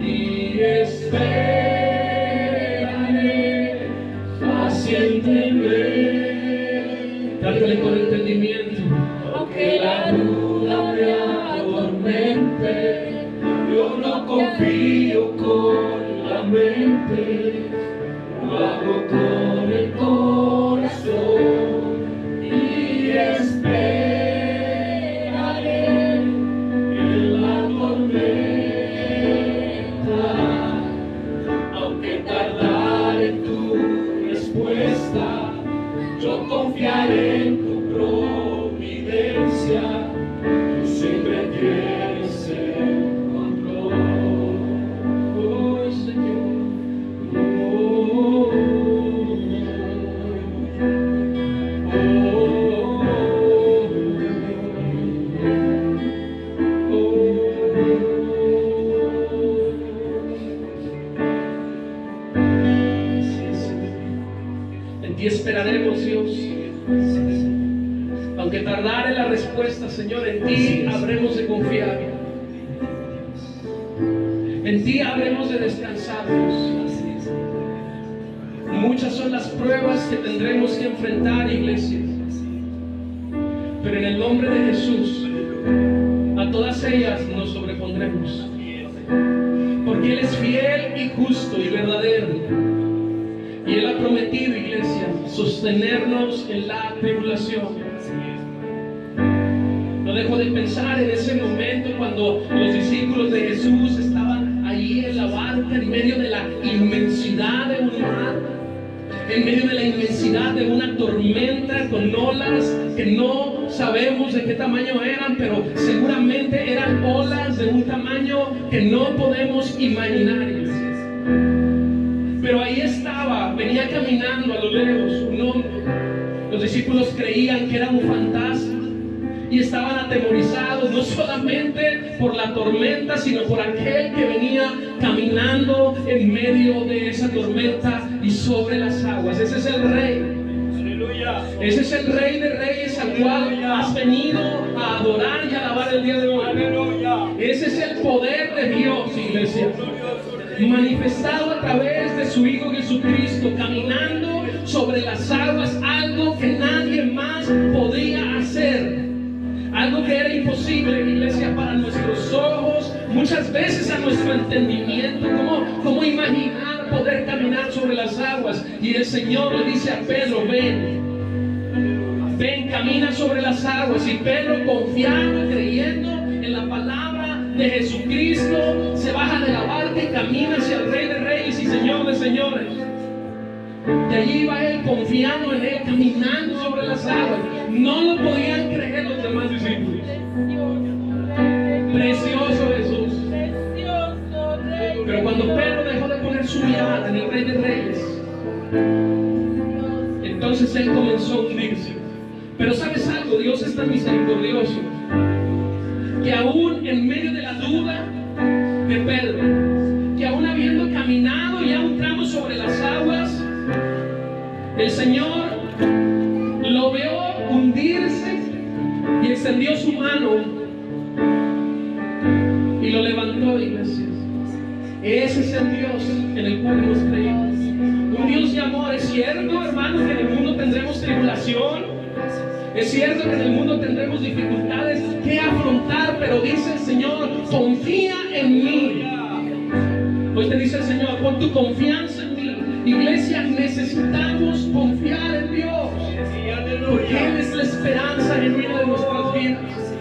Y esperaré pacientemente. Cántale con entendimiento. Aunque la duda me atormente, yo no confío con la mente, lo hago con el corazón y esperaré en la tormenta. Aunque tardare en tu respuesta, yo confiaré en tu providencia. Tú siempre tienes el control, oh Señor. En ti esperaremos, Dios. Aunque tardare la respuesta, Señor, en ti habremos de confiar. En ti habremos de descansar, Dios. Muchas son las pruebas que tendremos que enfrentar, iglesia. Pero en el nombre de Jesús, a todas ellas nos sobrepondremos. Porque Él es fiel y justo y verdadero. Y Él ha prometido, iglesia, sostenernos en la tribulación. No dejo de pensar en ese momento cuando los discípulos de Jesús estaban allí en la barca, en medio de la inmensidad de un mar, en medio de la inmensidad de una tormenta con olas que no sabemos de qué tamaño eran, pero seguramente eran olas de un tamaño que no podemos imaginar. Pero ahí estaba, venía caminando a lo lejos un hombre. Los discípulos creían que era un fantasma y estaban atemorizados, no solamente por la tormenta, sino por aquel que venía caminando en medio de esa tormenta y sobre las aguas. Ese es el Rey. Aleluya. Ese es el Rey de Reyes al cual has venido a adorar y alabar el día de hoy. Aleluya. Ese es el poder de Dios, iglesia, manifestado a través de su Hijo Jesucristo, caminando sobre las aguas, algo que nadie más podía hacer. Algo que era imposible, iglesia, para nuestros ojos, muchas veces a nuestro entendimiento. ¿Cómo imaginar poder caminar sobre las aguas? Y el Señor le dice a Pedro: ven, camina sobre las aguas. Y Pedro, confiando, creyendo en la palabra de Jesucristo, se baja de la barca y camina hacia el Rey de Reyes y Señor de Señores. Y allí va Él, confiando en Él, caminando sobre las aguas. No lo podían creer los demás discípulos. Precioso Jesús. Pero cuando Pedro dejó de poner su mirada en el Rey de Reyes, entonces él comenzó a hundirse. Pero ¿sabes algo? Dios es tan misericordioso que aún en medio de la duda de Pedro, que aún habiendo caminado ya un tramo sobre las aguas, el Señor lo vio hundirse y extendió su mano y lo levantó, iglesia. Ese es el Dios en el cual hemos creído. Un Dios de amor. Es cierto, hermanos, que en el mundo tendremos tribulación. Es cierto que en el mundo tendremos dificultades que afrontar, pero dice el Señor: confía en mí. Hoy te dice el Señor: pon tu confianza en mí. Iglesia, necesitamos confiar en Dios, porque Él es la esperanza genuina de nuestras vidas.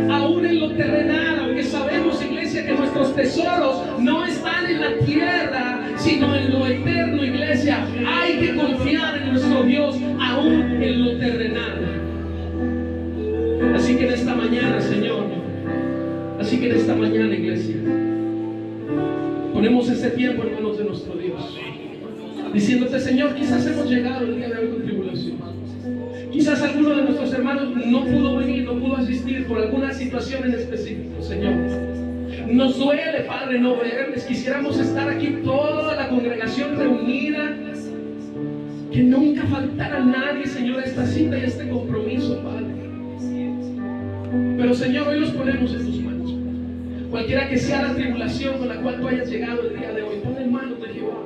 Aún en lo terrenal, aunque sabemos, iglesia, que nuestros tesoros no están en la tierra, sino en lo eterno, iglesia, hay que confiar en nuestro Dios, aún en lo terrenal. Así que en esta mañana, Señor, así que en esta mañana, iglesia, ponemos este tiempo en manos de nuestro Dios, diciéndote: Señor, quizás hemos llegado el día de hoy con tribulación. Quizás alguno de nuestros hermanos no pudo venir, no pudo asistir por alguna situación en específico, Señor. Nos duele, Padre, no verles. Quisiéramos estar aquí toda la congregación reunida, que nunca faltara nadie, Señor, a esta cita y a este compromiso, Padre. Pero Señor, hoy los ponemos en tus manos. Cualquiera que sea la tribulación con la cual tú hayas llegado el día de hoy, pon en manos de Jehová.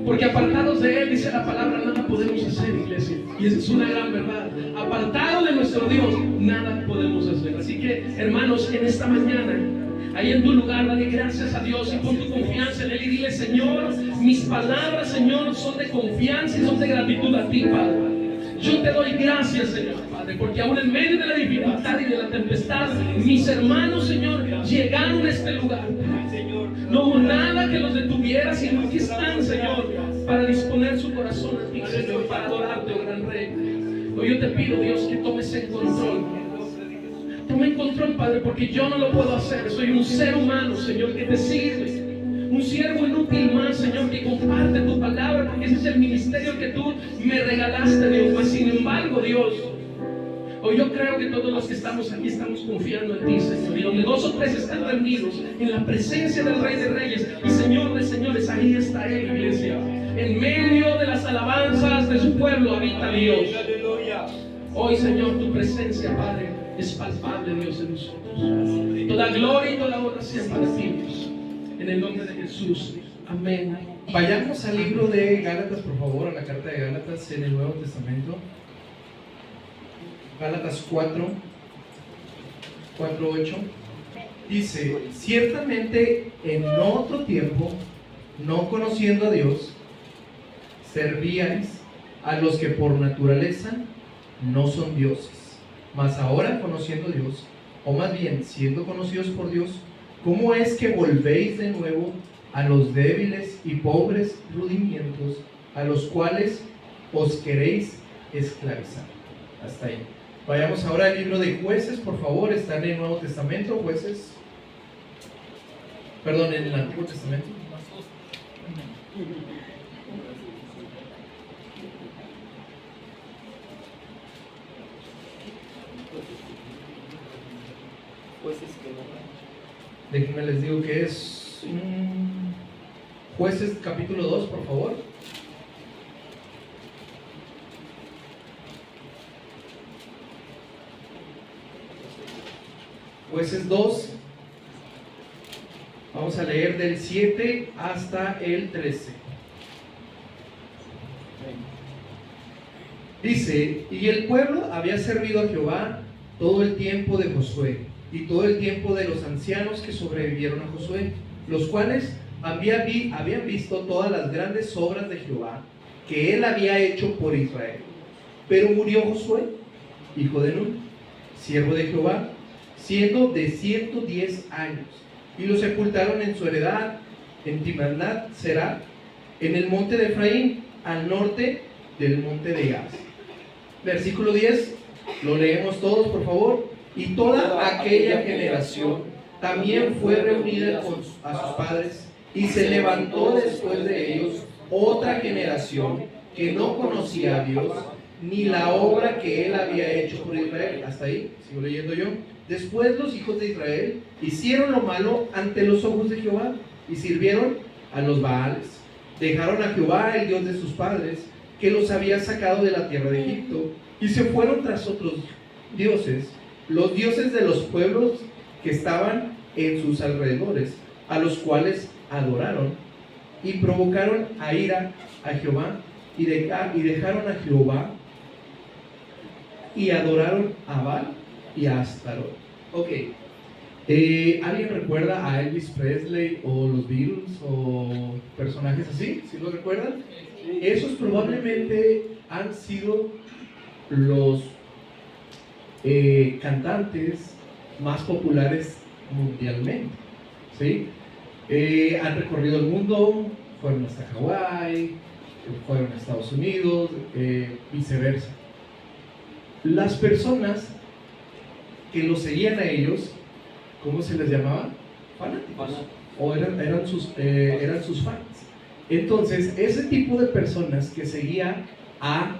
Porque apartados de Él, dice la palabra, nada podemos hacer, iglesia. Y esa es una gran verdad. Apartados de nuestro Dios, nada podemos hacer. Así que, hermanos, en esta mañana, ahí en tu lugar, dale gracias a Dios y pon tu confianza en Él y dile: Señor, mis palabras, Señor, son de confianza y son de gratitud a ti, Padre. Yo te doy gracias, Señor, Padre, porque aún en medio de la dificultad y de la tempestad, mis hermanos, Señor, llegaron a este lugar. No hubo nada que los detuviera, sino que están, Señor, para disponer su corazón a ti, Señor, para adorarte, oh gran Rey. Hoy yo te pido, Dios, que tomes el control. Toma el control, Padre, porque yo no lo puedo hacer. Soy un ser humano, Señor, que te sirve. Un siervo inútil más, Señor, que comparte tu palabra, porque ese es el ministerio que tú me regalaste, Dios. Mas sin embargo, Dios, hoy yo creo que todos los que estamos aquí estamos confiando en ti, Señor. Y donde dos o tres están reunidos en la presencia del Rey de Reyes y Señor de Señores, ahí está Él, iglesia. En medio de las alabanzas de su pueblo habita Dios. Hoy, Señor, tu presencia, Padre, es palpable, Dios, en nosotros. Toda gloria y toda honra sea para ti, Dios. En el nombre de Jesús. Amén. Vayamos al libro de Gálatas, por favor, a la carta de Gálatas en el Nuevo Testamento. Gálatas 4:8. Dice: ciertamente en otro tiempo, no conociendo a Dios, servíais a los que por naturaleza no son dioses. Mas ahora, conociendo a Dios, o más bien siendo conocidos por Dios, ¿cómo es que volvéis de nuevo a los débiles y pobres rudimientos a los cuales os queréis esclavizar? Hasta ahí. Vayamos ahora al libro de Jueces, por favor. Está en el Nuevo Testamento. Jueces, perdón, en el Antiguo Testamento. Déjenme les digo que es Jueces capítulo 2, por favor. Jueces 2. Vamos a leer del 7 hasta el 13. Dice: y el pueblo había servido a Jehová todo el tiempo de Josué y todo el tiempo de los ancianos que sobrevivieron a Josué, los cuales habían visto todas las grandes obras de Jehová que él había hecho por Israel. Pero murió Josué, hijo de Nun, siervo de Jehová, siendo de 110 años, y lo sepultaron en su heredad en Timnat Será, en el monte de Efraín, al norte del monte de Gaz. Versículo 10, lo leemos todos, por favor. Y toda aquella generación también fue reunida a sus padres, y se levantó después de ellos otra generación que no conocía a Dios, ni la obra que él había hecho por Israel. Hasta ahí, sigo leyendo yo. Después los hijos de Israel hicieron lo malo ante los ojos de Jehová, y sirvieron a los Baales. Dejaron a Jehová, el Dios de sus padres, que los había sacado de la tierra de Egipto, y se fueron tras otros dioses, los dioses de los pueblos que estaban en sus alrededores, a los cuales adoraron, y provocaron a ira a Jehová, y dejaron a Jehová, y adoraron a Baal y a Astarot. Ok, ¿alguien recuerda a Elvis Presley o los Beatles o personajes así? ¿Sí lo recuerdan? Esos probablemente han sido los cantantes más populares mundialmente, ¿sí? Han recorrido el mundo, fueron hasta Hawái, fueron a Estados Unidos, viceversa. Las personas que los seguían a ellos, ¿cómo se les llamaba? Fanáticos. O eran sus fans. Entonces, ese tipo de personas que seguía a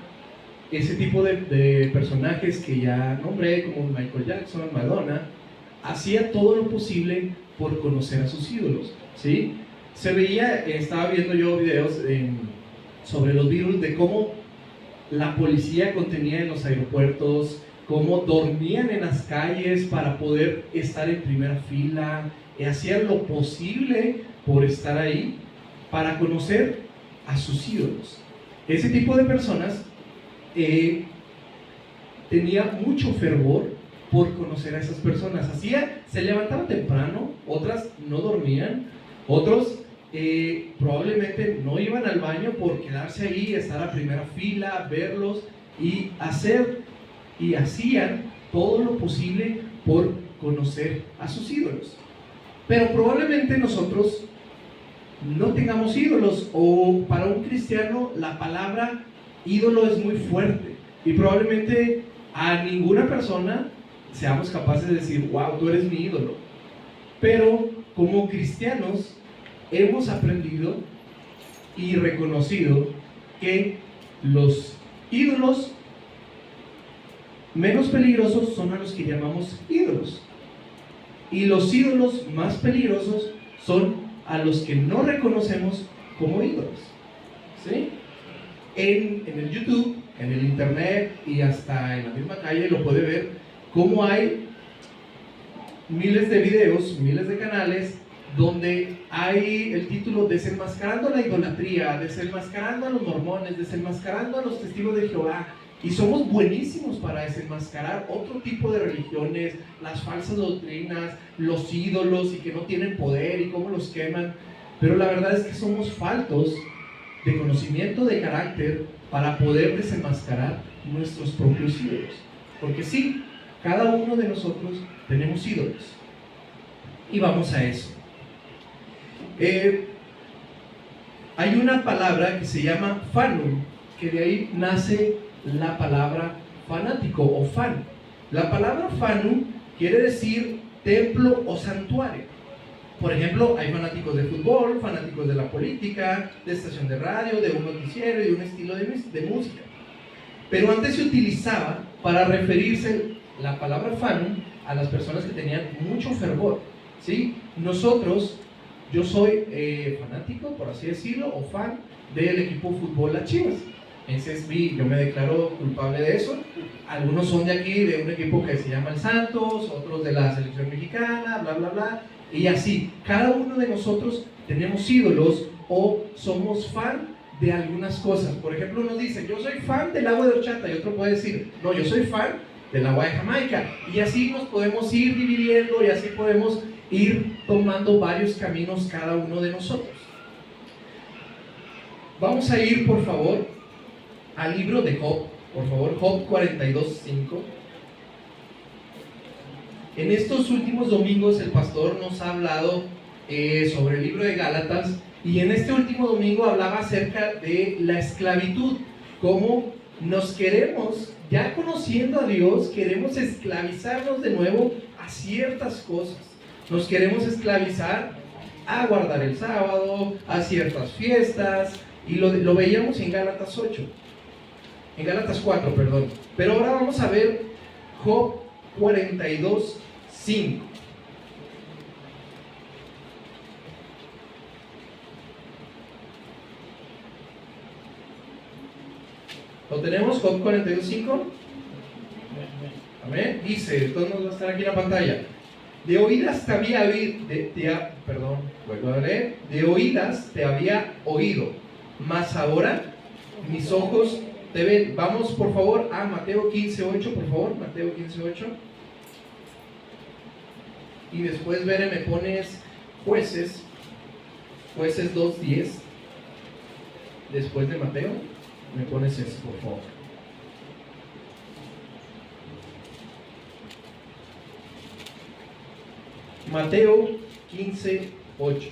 ese tipo de personajes que ya nombré, como Michael Jackson, Madonna, hacía todo lo posible por conocer a sus ídolos, ¿sí? Se veía, estaba viendo yo videos sobre los Beatles, de cómo la policía contenía en los aeropuertos, cómo dormían en las calles para poder estar en primera fila, hacían lo posible por estar ahí, para conocer a sus ídolos. Ese tipo de personas tenía mucho fervor por conocer a esas personas. Se levantaban temprano, otras no dormían, otros probablemente no iban al baño por quedarse ahí, estar a primera fila, verlos y hacían todo lo posible por conocer a sus ídolos. Pero probablemente nosotros no tengamos ídolos, o para un cristiano la palabra ídolo es muy fuerte y probablemente a ninguna persona seamos capaces de decir, wow, tú eres mi ídolo. Pero como cristianos hemos aprendido y reconocido que los ídolos menos peligrosos son a los que llamamos ídolos, y los ídolos más peligrosos son a los que no reconocemos como ídolos. ¿Sí? En el YouTube, en el internet y hasta en la misma calle lo puede ver, cómo hay miles de videos, miles de canales donde hay el título desenmascarando la idolatría, desenmascarando a los mormones, desenmascarando a los testigos de Jehová. Y somos buenísimos para desenmascarar otro tipo de religiones, las falsas doctrinas, los ídolos y que no tienen poder y cómo los queman. Pero la verdad es que somos faltos de conocimiento, de carácter, para poder desenmascarar nuestros propios ídolos. Porque sí, cada uno de nosotros tenemos ídolos. Y vamos a eso. Hay una palabra que se llama fanum, que de ahí nace la palabra fanático o fan. La palabra fanum quiere decir templo o santuario. Por ejemplo, hay fanáticos de fútbol, fanáticos de la política, de estación de radio, de un noticiero y de un estilo de música. Pero antes se utilizaba para referirse la palabra fanum a las personas que tenían mucho fervor. ¿Sí? Yo soy fanático, por así decirlo, o fan del equipo fútbol Las Chivas. Entonces yo me declaro culpable de eso. Algunos son de aquí, de un equipo que se llama el Santos, otros de la selección mexicana, bla, bla, bla. Y así, cada uno de nosotros tenemos ídolos o somos fan de algunas cosas. Por ejemplo, uno dice, yo soy fan del agua de horchata, y otro puede decir, no, yo soy fan del agua de Jamaica. Y así nos podemos ir dividiendo y así podemos ir tomando varios caminos cada uno de nosotros. Vamos a ir, por favor, al libro de Job, por favor, Job 42:5. En estos últimos domingos el pastor nos ha hablado sobre el libro de Gálatas, y en este último domingo hablaba acerca de la esclavitud, cómo nos queremos, ya conociendo a Dios, queremos esclavizarnos de nuevo a ciertas cosas. Nos queremos esclavizar a guardar el sábado, a ciertas fiestas, y lo veíamos en Gálatas 4, perdón. Pero ahora vamos a ver Job 42:5. ¿Lo tenemos? Job 42:5. Amén. Dice, entonces nos va a estar aquí en la pantalla. De oídas te había oído, mas ahora mis ojos te ven. Vamos por favor a Mateo 15:8, por favor, Mateo 15:8. Y después, Bere, me pones Jueces 2:10. Después de Mateo, me pones eso, por favor. Mateo 15:8.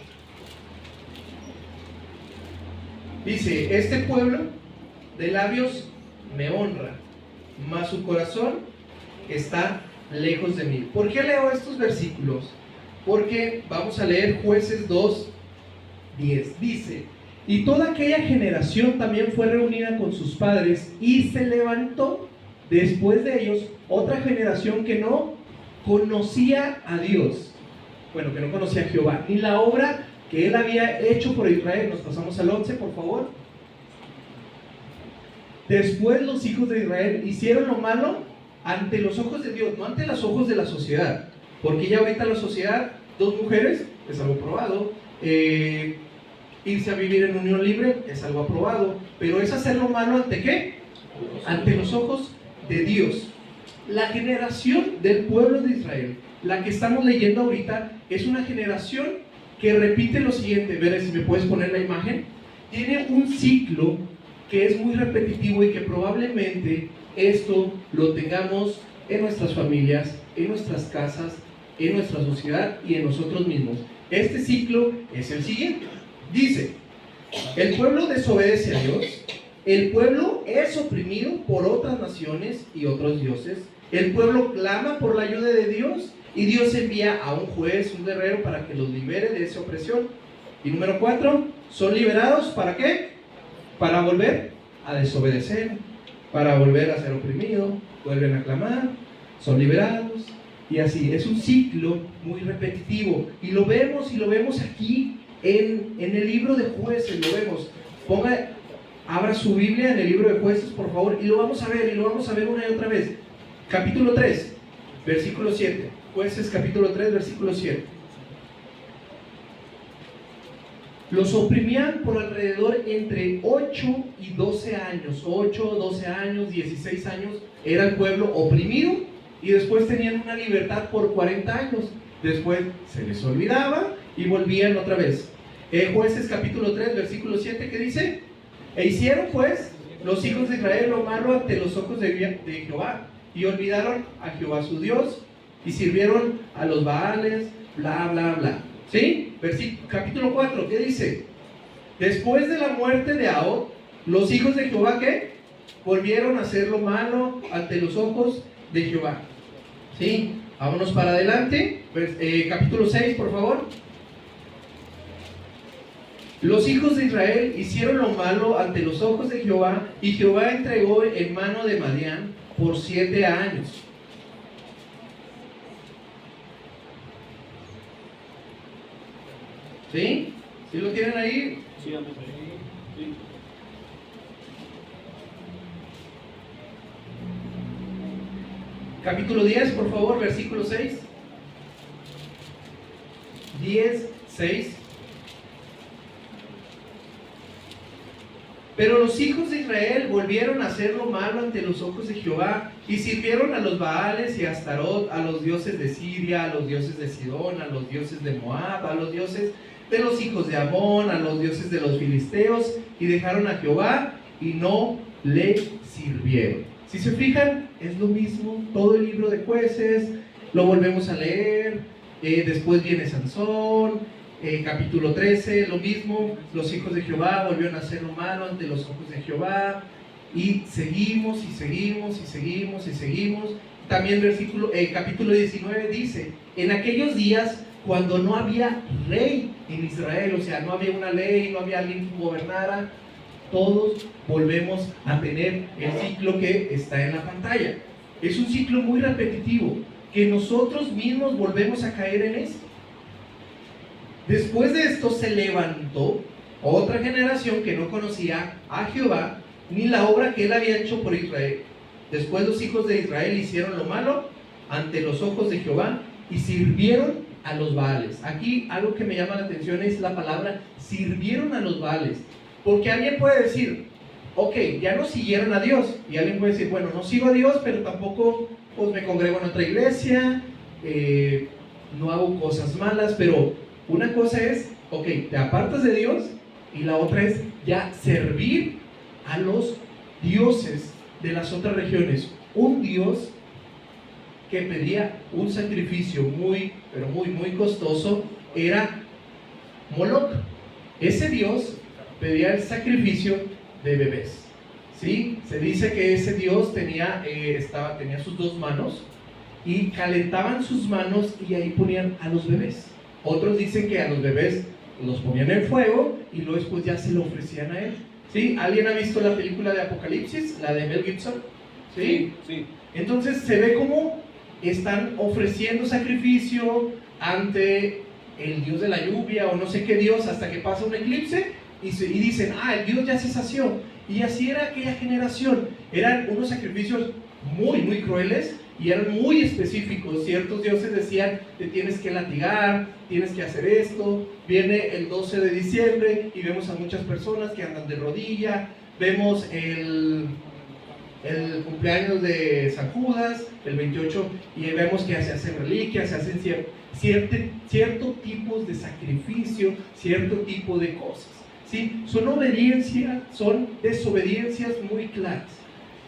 Dice, este pueblo de labios me honra, mas su corazón está lejos de mí. ¿Por qué leo estos versículos? Porque vamos a leer Jueces 2:10. Dice, y toda aquella generación también fue reunida con sus padres, y se levantó después de ellos otra generación que no conocía a Dios. Bueno, que no conocía a Jehová, ni la obra que él había hecho por Israel. Nos pasamos al 11, por favor. Después los hijos de Israel hicieron lo malo ante los ojos de Dios, no ante los ojos de la sociedad, porque ya ahorita la sociedad, 2 mujeres es algo aprobado, irse a vivir en unión libre es algo aprobado, pero es hacer lo malo ante ¿qué? Ante los ojos de Dios. La generación del pueblo de Israel, la que estamos leyendo ahorita, es una generación que repite lo siguiente. Veré si me puedes poner la imagen. Tiene un ciclo que es muy repetitivo y que probablemente esto lo tengamos en nuestras familias, en nuestras casas, en nuestra sociedad y en nosotros mismos. Este ciclo es el siguiente. Dice: el pueblo desobedece a Dios, el pueblo es oprimido por otras naciones y otros dioses, el pueblo clama por la ayuda de Dios y Dios envía a un juez, un guerrero, para que los libere de esa opresión. Y número 4, son liberados ¿para qué? Para volver a desobedecer, para volver a ser oprimidos, vuelven a clamar, son liberados, y así. Es un ciclo muy repetitivo, y lo vemos aquí en el libro de Jueces, lo vemos. Abra su Biblia en el libro de Jueces, por favor, y lo vamos a ver una y otra vez. Capítulo 3, versículo 7. Jueces capítulo 3, versículo 7. Los oprimían por alrededor entre 8 y 12 años. 8, 12 años, 16 años. Era el pueblo oprimido, y después tenían una libertad por 40 años. Después se les olvidaba y volvían otra vez. Jueces capítulo 3, versículo 7, ¿qué dice? E hicieron pues los hijos de Israel lo malo ante los ojos de Jehová, y olvidaron a Jehová su Dios, y sirvieron a los Baales, bla, bla, bla. ¿Sí? Capítulo 4, ¿qué dice? Después de la muerte de Ahod, los hijos de Jehová, ¿qué? Volvieron a hacer lo malo ante los ojos de Jehová. ¿Sí? Vámonos para adelante. Capítulo 6, por favor. Los hijos de Israel hicieron lo malo ante los ojos de Jehová, y Jehová entregó en mano de Madián por 7 años. ¿Sí? ¿Sí lo tienen ahí? Sí, sí. Capítulo 10, por favor, versículo 6. 10, 6. Pero los hijos de Israel volvieron a hacer lo malo ante los ojos de Jehová, y sirvieron a los Baales y a Astarot, a los dioses de Siria, a los dioses de Sidón, a los dioses de Moab, a los dioses de los hijos de Amón, a los dioses de los filisteos, y dejaron a Jehová y no le sirvieron. Si se fijan, es lo mismo, todo el libro de Jueces, lo volvemos a leer. Después viene Sansón. Capítulo 13, lo mismo, los hijos de Jehová volvieron a hacer lo malo ante los ojos de Jehová, y seguimos y seguimos y seguimos y seguimos. También capítulo 19 dice: en aquellos días cuando no había rey en Israel, o sea, no había una ley, no había alguien que gobernara, todos volvemos a tener el ciclo que está en la pantalla. Es un ciclo muy repetitivo, que nosotros mismos volvemos a caer en esto. Después de esto se levantó otra generación que no conocía a Jehová ni la obra que él había hecho por Israel. Después los hijos de Israel hicieron lo malo ante los ojos de Jehová y sirvieron a los Baales. Aquí algo que me llama la atención es la palabra sirvieron a los Baales, porque alguien puede decir: ok, ya no siguieron a Dios, y alguien puede decir: bueno, no sigo a Dios, pero tampoco pues me congrego en otra iglesia, no hago cosas malas. Pero una cosa es, ok, te apartas de Dios, y la otra es ya servir a los dioses de las otras regiones. Un dios que pedía un sacrificio muy, pero muy, muy costoso era Moloch. Ese dios pedía el sacrificio de bebés. ¿Sí? Se dice que ese dios tenía sus 2 manos, y calentaban sus manos y ahí ponían a los bebés. Otros dicen que a los bebés los ponían en fuego y luego después ya se lo ofrecían a él. ¿Sí? ¿Alguien ha visto la película de Apocalipsis? La de Mel Gibson. ¿Sí? Sí. Entonces se ve como están ofreciendo sacrificio ante el dios de la lluvia o no sé qué dios, hasta que pasa un eclipse y dicen: ah, el dios ya se sació. Y así era aquella generación. Eran unos sacrificios muy, muy crueles y eran muy específicos. Ciertos dioses decían, te tienes que latigar, tienes que hacer esto. Viene el 12 de diciembre y vemos a muchas personas que andan de rodilla. Vemos el cumpleaños de San Judas, el 28, y vemos que se hacen reliquias, se hacen cierto tipos de sacrificio, cierto tipo de cosas. ¿Sí? Son desobediencias muy claras.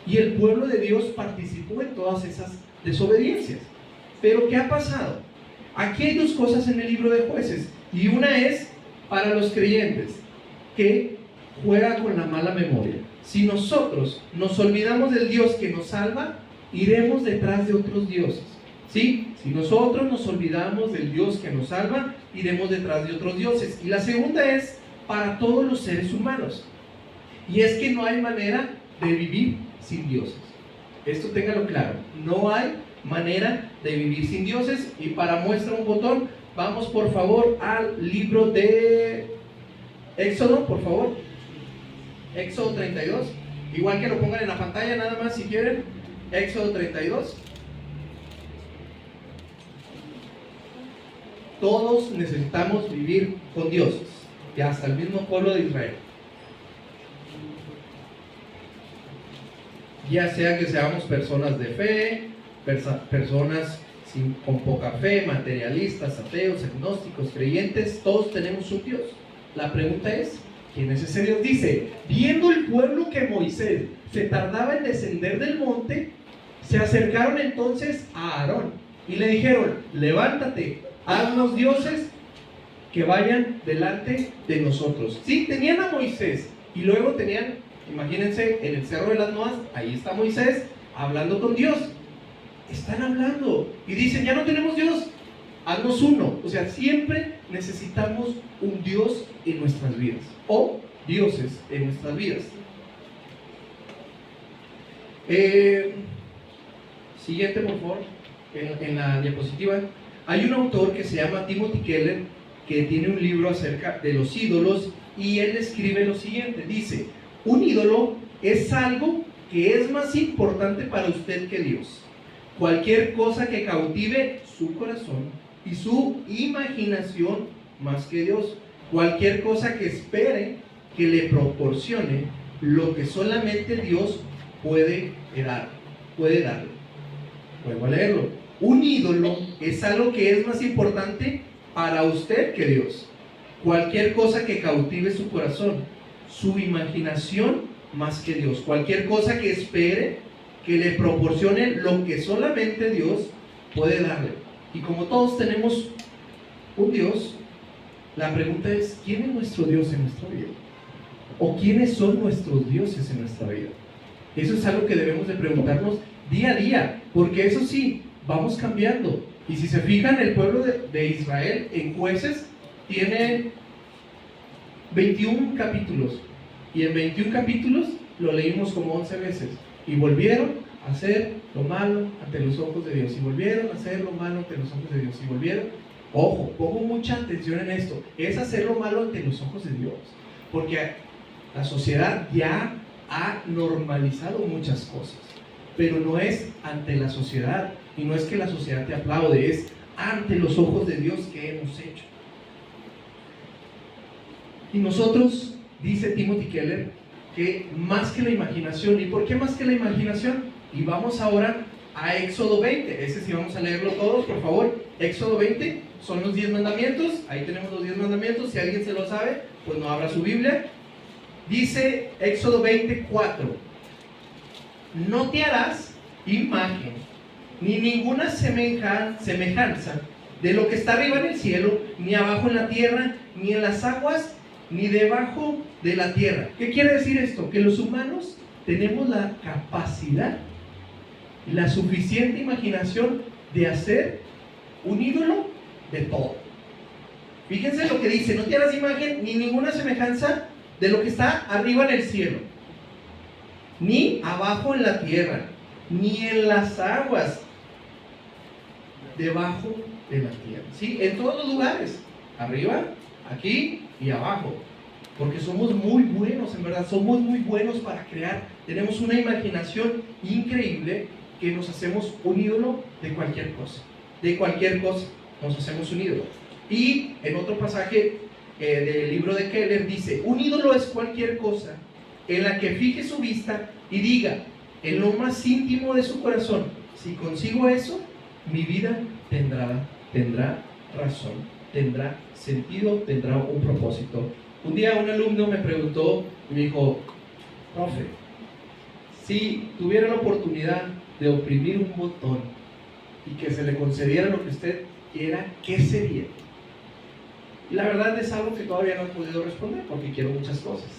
Y el pueblo de Dios participó en todas esas desobediencias. Pero ¿qué ha pasado? Aquí hay dos cosas en el libro de Jueces. Y una es para los creyentes, que juega con la mala memoria. Si nosotros nos olvidamos del Dios que nos salva, iremos detrás de otros dioses. ¿Sí? Si nosotros nos olvidamos del Dios que nos salva, iremos detrás de otros dioses. Y la segunda es para todos los seres humanos. Y es que no hay manera de vivir sin dioses. Esto téngalo claro. No hay manera de vivir sin dioses. Y para muestra un botón, vamos por favor al libro de Éxodo, por favor. Éxodo 32. Igual que lo pongan en la pantalla nada más si quieren. Éxodo 32. Todos necesitamos vivir con dioses, y hasta el mismo pueblo de Israel. Ya sea que seamos personas de fe, personas con poca fe, materialistas, ateos, agnósticos, creyentes, todos tenemos un Dios. La pregunta es, ¿quién es ese Dios? Dice, viendo el pueblo que Moisés se tardaba en descender del monte, se acercaron entonces a Aarón y le dijeron, levántate, haznos dioses que vayan delante de nosotros. Sí, tenían a Moisés y luego tenían, imagínense, en el Cerro de las Noas, ahí está Moisés hablando con Dios. Están hablando y dicen, ya no tenemos Dios, haznos uno. O sea, siempre necesitamos un Dios en nuestras vidas, o dioses en nuestras vidas. Siguiente, por favor, en la diapositiva. Hay un autor que se llama Timothy Keller, que tiene un libro acerca de los ídolos, y él escribe lo siguiente, dice, un ídolo es algo que es más importante para usted que Dios. Cualquier cosa que cautive su corazón y su imaginación más que Dios. Cualquier cosa que espere que le proporcione lo que solamente Dios puede darle. Vuelvo a leerlo. Un ídolo es algo que es más importante para usted que Dios. Cualquier cosa que cautive su corazón, su imaginación más que Dios. Cualquier cosa que espere que le proporcione lo que solamente Dios puede darle. Y como todos tenemos un Dios, la pregunta es, ¿quién es nuestro Dios en nuestra vida? ¿O quiénes son nuestros dioses en nuestra vida? Eso es algo que debemos de preguntarnos día a día, porque eso sí, vamos cambiando. Y si se fijan, el pueblo de Israel en Jueces tiene 21 capítulos, y en 21 capítulos lo leímos como 11 veces, y volvieron a hacer lo malo ante los ojos de Dios, y volvieron a hacer lo malo ante los ojos de Dios, y volvieron, ojo, pongo mucha atención en esto, es hacer lo malo ante los ojos de Dios, porque la sociedad ya ha normalizado muchas cosas, pero no es ante la sociedad, y no es que la sociedad te aplaude, es ante los ojos de Dios que hemos hecho. Y nosotros, dice Timothy Keller, que más que la imaginación. ¿Y por qué más que la imaginación? Y vamos ahora a Éxodo 20. Ese sí vamos a leerlo todos, por favor. Éxodo 20 son los 10 mandamientos. Ahí tenemos los 10 mandamientos. Si alguien se lo sabe, pues no abra su Biblia. Dice Éxodo 24: no te harás imagen ni ninguna semejanza de lo que está arriba en el cielo, ni abajo en la tierra, ni en las aguas, ni debajo de la tierra. ¿Qué quiere decir esto? Que los humanos tenemos la capacidad y la suficiente imaginación de hacer un ídolo de todo. Fíjense lo que dice: no te harás imagen ni ninguna semejanza de lo que está arriba en el cielo, ni abajo en la tierra, ni en las aguas debajo de la tierra. ¿Sí? En todos los lugares, arriba, aquí y abajo, porque somos muy buenos, en verdad, somos muy buenos para crear tenemos una imaginación increíble que nos hacemos un ídolo de cualquier cosa. De cualquier cosa nos hacemos un ídolo. Y en otro pasaje del libro de Keller dice, un ídolo es cualquier cosa en la que fije su vista y diga en lo más íntimo de su corazón, si consigo eso, mi vida tendrá razón, tendrá sentido, tendrá un propósito. Un día un alumno me preguntó y me dijo, profe, si tuviera la oportunidad de oprimir un botón y que se le concediera lo que usted quiera, ¿qué sería? Y la verdad es algo que todavía no he podido responder porque quiero muchas cosas.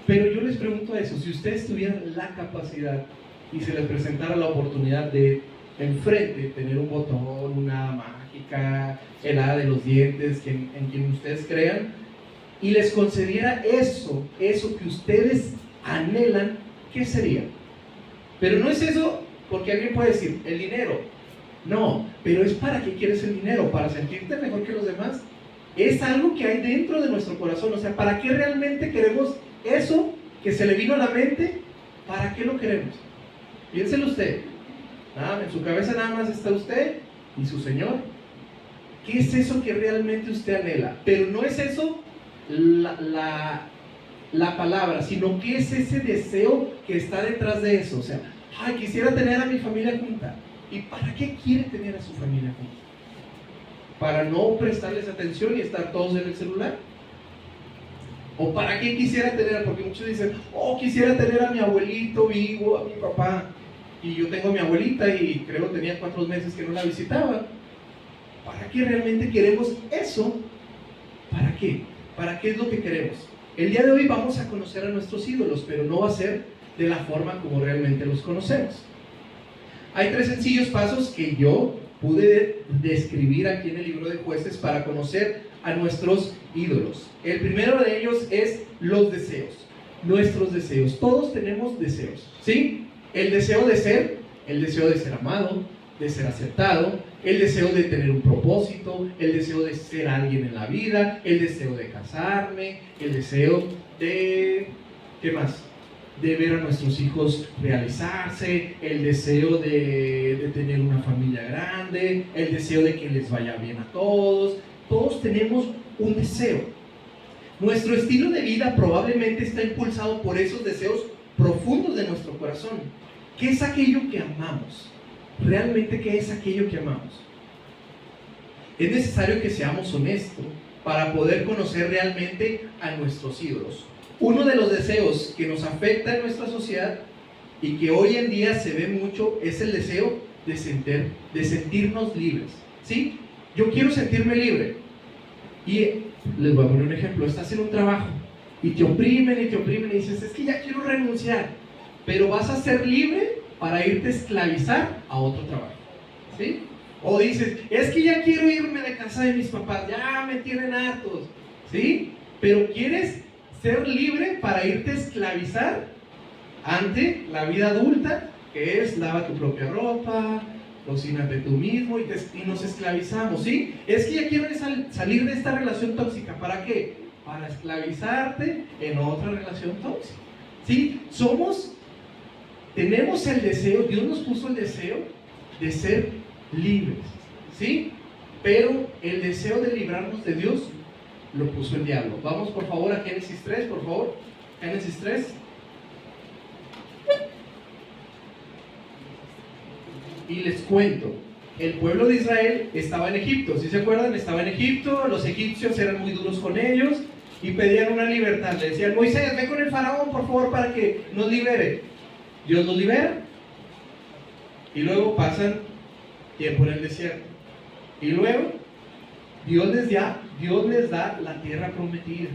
Pero yo les pregunto eso, si ustedes tuvieran la capacidad y se les presentara la oportunidad de enfrente tener un botón, una mágica, el hada de los dientes, en quien ustedes crean, y les concediera eso que ustedes anhelan, ¿qué sería? Pero no es eso porque alguien puede decir, el dinero. No, pero es para qué quieres el dinero, para sentirte mejor que los demás. Es algo que hay dentro de nuestro corazón, o sea, ¿para qué realmente queremos eso que se le vino a la mente? ¿Para qué lo queremos? Piénselo usted. En su cabeza nada más está usted y su Señor. ¿Qué es eso que realmente usted anhela? Pero no es eso la palabra, sino que es ese deseo que está detrás de eso. O sea, quisiera tener a mi familia junta. ¿Y para qué quiere tener a su familia junta? ¿Para no prestarles atención y estar todos en el celular? ¿O para qué quisiera tener? Porque muchos dicen, quisiera tener a mi abuelito vivo, a mi papá. Y yo tengo a mi abuelita y creo que tenía 4 meses que no la visitaba. ¿Para qué realmente queremos eso? ¿Para qué? ¿Para qué es lo que queremos? El día de hoy vamos a conocer a nuestros ídolos, pero no va a ser de la forma como realmente los conocemos. Hay 3 sencillos pasos que yo pude describir aquí en el libro de Jueces para conocer a nuestros ídolos. El primero de ellos es los deseos, nuestros deseos. Todos tenemos deseos, ¿sí? El deseo de ser amado, de ser aceptado, el deseo de tener un propósito, el deseo de ser alguien en la vida, el deseo de casarme, el deseo de, ¿qué más? De ver a nuestros hijos realizarse, el deseo de tener una familia grande, el deseo de que les vaya bien a todos. Todos tenemos un deseo. Nuestro estilo de vida probablemente está impulsado por esos deseos profundos de nuestro corazón. ¿Qué es aquello que amamos? ¿Realmente qué es aquello que amamos? Es necesario que seamos honestos para poder conocer realmente a nuestros ídolos. Uno de los deseos que nos afecta en nuestra sociedad y que hoy en día se ve mucho es el deseo de sentirnos libres, ¿sí? Yo quiero sentirme libre. Y les voy a poner un ejemplo. Estás en un trabajo y te oprimen y dices, es que ya quiero renunciar. Pero vas a ser libre para irte a esclavizar a otro trabajo, ¿sí? O dices, es que ya quiero irme de casa de mis papás, ya me tienen hartos, ¿sí? Pero quieres ser libre para irte a esclavizar ante la vida adulta, que es lava tu propia ropa, cocínate tú mismo, y nos esclavizamos, ¿sí? Es que ya quiero salir de esta relación tóxica. ¿Para qué? Para esclavizarte en otra relación tóxica, ¿sí? Tenemos el deseo, Dios nos puso el deseo de ser libres, ¿sí? Pero el deseo de librarnos de Dios lo puso el diablo. Vamos por favor a Génesis 3, por favor. Génesis 3. Y les cuento, el pueblo de Israel estaba en Egipto, ¿sí se acuerdan? Estaba en Egipto, los egipcios eran muy duros con ellos y pedían una libertad. Le decían, Moisés, ven con el faraón por favor para que nos libere. Dios los libera y luego pasan tiempo en el desierto y luego Dios les da la tierra prometida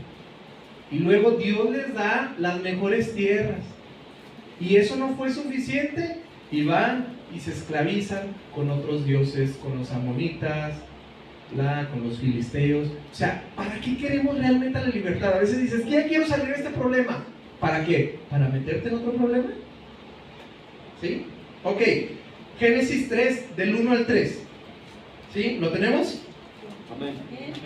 y luego Dios les da las mejores tierras y eso no fue suficiente y van y se esclavizan con otros dioses, con los amonitas, con los filisteos. O sea, ¿para qué queremos realmente la libertad? A veces dices, ya quiero salir de este problema. ¿Para qué? ¿Para meterte en otro problema? ¿Sí? Ok, Génesis 3, del 1 al 3. ¿Sí? ¿Lo tenemos? Amén.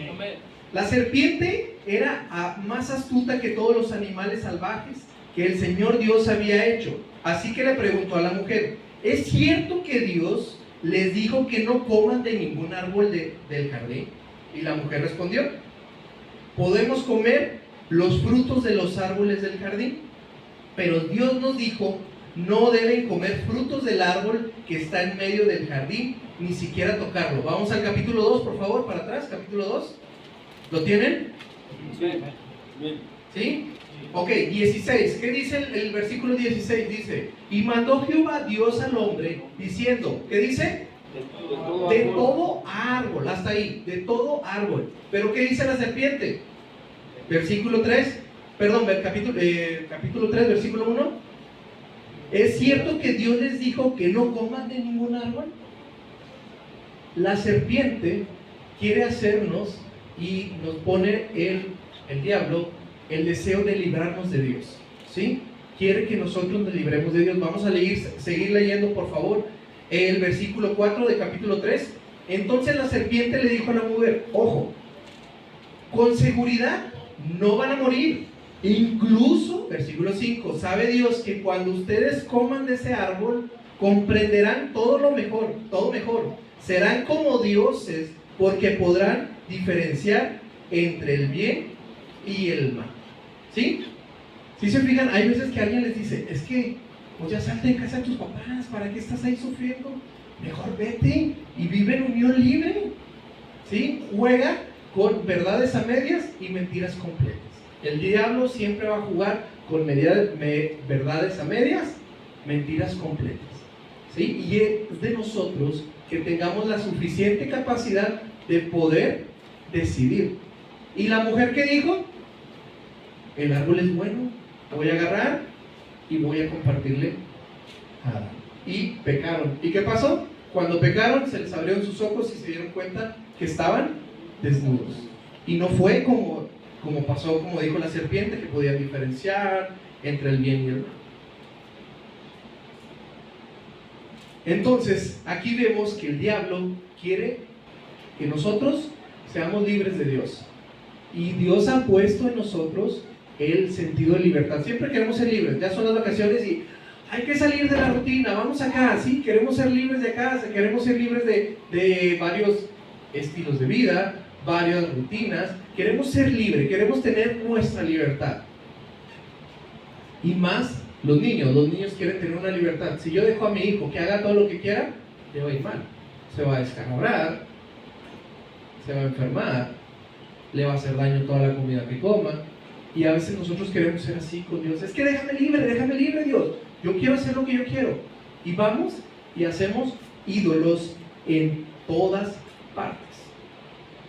Amén. La serpiente era más astuta que todos los animales salvajes que el Señor Dios había hecho. Así que le preguntó a la mujer: ¿es cierto que Dios les dijo que no coman de ningún árbol del jardín? Y la mujer respondió: podemos comer los frutos de los árboles del jardín, pero Dios nos dijo: no deben comer frutos del árbol que está en medio del jardín, ni siquiera tocarlo. Vamos al capítulo 2, por favor, para atrás, capítulo 2. ¿Lo tienen? ¿Sí? Ok, 16. ¿Qué dice el versículo 16? Dice: y mandó Jehová Dios al hombre diciendo, ¿qué dice? De todo árbol, hasta ahí, de todo árbol. ¿Pero qué dice la serpiente? Versículo 3, perdón, capítulo 3, versículo 1. ¿Es cierto que Dios les dijo que no coman de ningún árbol? La serpiente quiere hacernos, y nos pone el diablo, el deseo de librarnos de Dios, ¿sí? Quiere que nosotros nos libremos de Dios. Vamos a seguir leyendo, por favor, el versículo 4 de capítulo 3. Entonces la serpiente le dijo a la mujer: ojo, con seguridad no van a morir. Incluso, versículo 5, sabe Dios que cuando ustedes coman de ese árbol, comprenderán todo mejor. Serán como dioses, porque podrán diferenciar entre el bien y el mal. ¿Sí? Si se fijan, hay veces que alguien les dice: es que, pues ya salte de casa de tus papás, ¿para qué estás ahí sufriendo? Mejor vete y vive en unión libre. ¿Sí? Juega con verdades a medias y mentiras completas. El diablo siempre va a jugar con verdades a medias, mentiras completas. ¿Sí? Y es de nosotros que tengamos la suficiente capacidad de poder decidir. ¿Y la mujer qué dijo? El árbol es bueno, voy a agarrar y voy a compartirle a Adán. Y pecaron. ¿Y qué pasó? Cuando pecaron, se les abrieron sus ojos y se dieron cuenta que estaban desnudos. Y no fue como pasó, como dijo la serpiente, que podían diferenciar entre el bien y el mal. Entonces, aquí vemos que el diablo quiere que nosotros seamos libres de Dios. Y Dios ha puesto en nosotros el sentido de libertad. Siempre queremos ser libres. Ya son las vacaciones y hay que salir de la rutina. Vamos acá, sí, queremos ser libres de casa, queremos ser libres de varios estilos de vida, varias rutinas. Queremos ser libres, queremos tener nuestra libertad. Y más los niños quieren tener una libertad. Si yo dejo a mi hijo que haga todo lo que quiera, le va a ir mal. Se va a descalabrar, se va a enfermar, le va a hacer daño toda la comida que coma. Y a veces nosotros queremos ser así con Dios. Es que déjame libre Dios. Yo quiero hacer lo que yo quiero. Y vamos y hacemos ídolos en todas partes.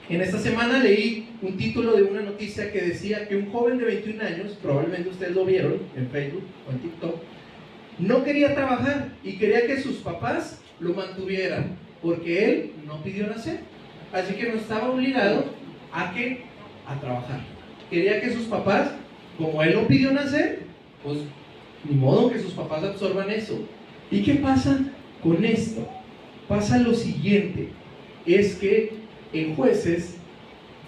En esta semana leí un título de una noticia que decía que un joven de 21 años, probablemente ustedes lo vieron en Facebook o en TikTok, no quería trabajar y quería que sus papás lo mantuvieran, porque él no pidió nacer. Así que no estaba obligado a trabajar. Quería que sus papás, como él no pidió nacer, pues ni modo que sus papás absorban eso. ¿Y qué pasa con esto? Pasa lo siguiente, es que en Jueces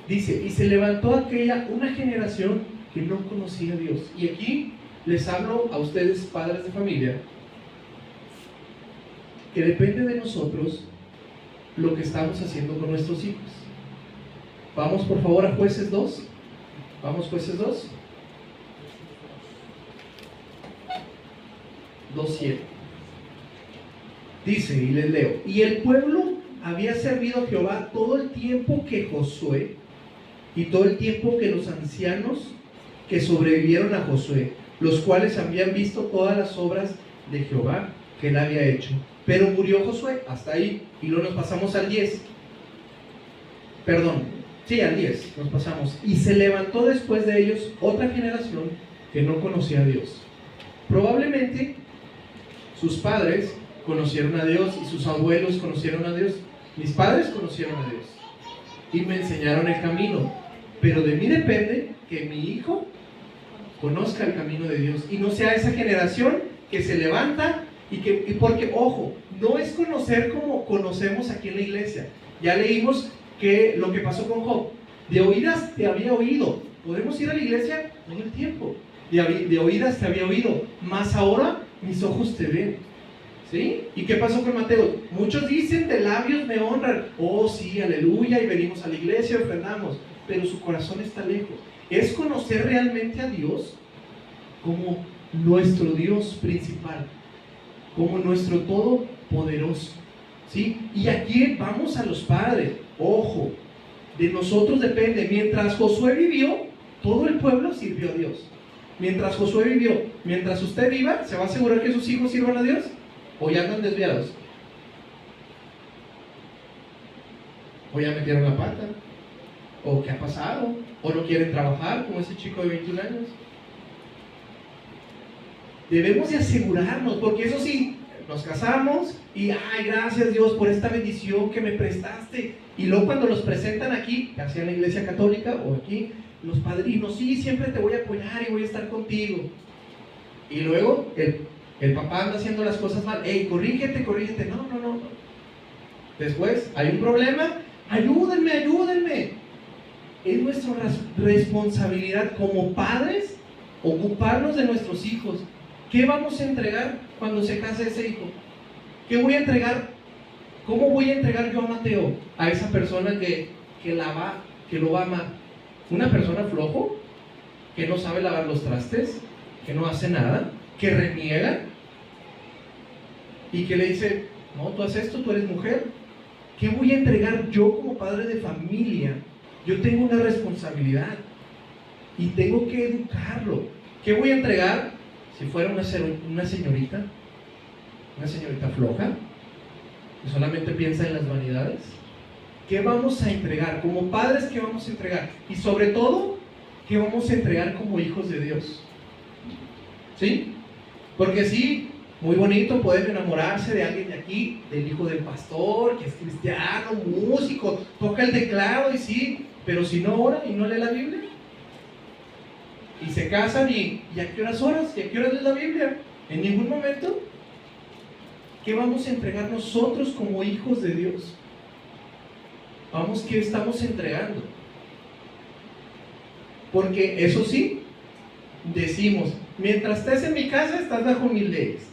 dice: y se levantó una generación que no conocía a Dios. Y aquí les hablo a ustedes, padres de familia, que depende de nosotros lo que estamos haciendo con nuestros hijos. Vamos por favor a Jueces 2. Vamos, Jueces 2. 2:7. Dice, y les leo: y el pueblo había servido a Jehová todo el tiempo que Josué, y todo el tiempo que los ancianos que sobrevivieron a Josué, los cuales habían visto todas las obras de Jehová que él había hecho. Pero murió Josué, hasta ahí, y luego nos pasamos al 10. Perdón, sí, al 10 nos pasamos. Y se levantó después de ellos otra generación que no conocía a Dios. Probablemente sus padres conocieron a Dios y sus abuelos conocieron a Dios. Mis padres conocieron a Dios y me enseñaron el camino, pero de mí depende que mi hijo conozca el camino de Dios y no sea esa generación que se levanta y porque, ojo, no es conocer como conocemos aquí en la iglesia. Ya leímos que lo que pasó con Job, de oídas te había oído. Podemos ir a la iglesia todo el tiempo, de oídas te había oído, mas ahora mis ojos te ven. ¿Sí? ¿Y qué pasó con Mateo? Muchos dicen, de labios me honran, oh sí, aleluya, y venimos a la iglesia, ofrendamos, pero su corazón está lejos. Es conocer realmente a Dios como nuestro Dios principal, como nuestro todopoderoso. ¿Sí? Y aquí vamos a los padres. Ojo, de nosotros depende. Mientras Josué vivió, todo el pueblo sirvió a Dios. Mientras Josué vivió, mientras usted viva, ¿se va a asegurar que sus hijos sirvan a Dios? ¿O ya andan desviados? ¿O ya metieron la pata? ¿O qué ha pasado? ¿O no quieren trabajar como ese chico de 21 años? Debemos de asegurarnos, porque eso sí, nos casamos y ay, gracias Dios por esta bendición que me prestaste. Y luego cuando los presentan aquí, ya sea en la iglesia católica o aquí, los padrinos, sí, siempre te voy a apoyar y voy a estar contigo. Y luego el papá anda haciendo las cosas mal. Hey, corrígete. No. Después hay un problema. Ayúdenme. Es nuestra responsabilidad como padres ocuparnos de nuestros hijos. ¿Qué vamos a entregar cuando se case ese hijo? ¿Qué voy a entregar? ¿Cómo voy a entregar yo a Mateo? A esa persona que lo va a amar. ¿Una persona flojo? ¿Que no sabe lavar los trastes? ¿Que no hace nada? ¿Que reniega? ¿Y que le dice, no, tú haces esto, tú eres mujer? ¿Qué voy a entregar yo como padre de familia? Yo tengo una responsabilidad y tengo que educarlo. ¿Qué voy a entregar? Si fuera una señorita floja, que solamente piensa en las vanidades, ¿qué vamos a entregar? Como padres, ¿qué vamos a entregar? Y sobre todo, ¿qué vamos a entregar como hijos de Dios? ¿Sí? Porque sí, muy bonito poder enamorarse de alguien de aquí, del hijo del pastor, que es cristiano, músico, toca el teclado y sí, pero si no ora y no lee la Biblia, y se casan y ¿a qué horas oras? ¿Y a qué horas lees la Biblia? En ningún momento. ¿Qué vamos a entregar nosotros como hijos de Dios? Vamos, ¿qué estamos entregando? Porque eso sí, decimos, mientras estés en mi casa estás bajo mis leyes.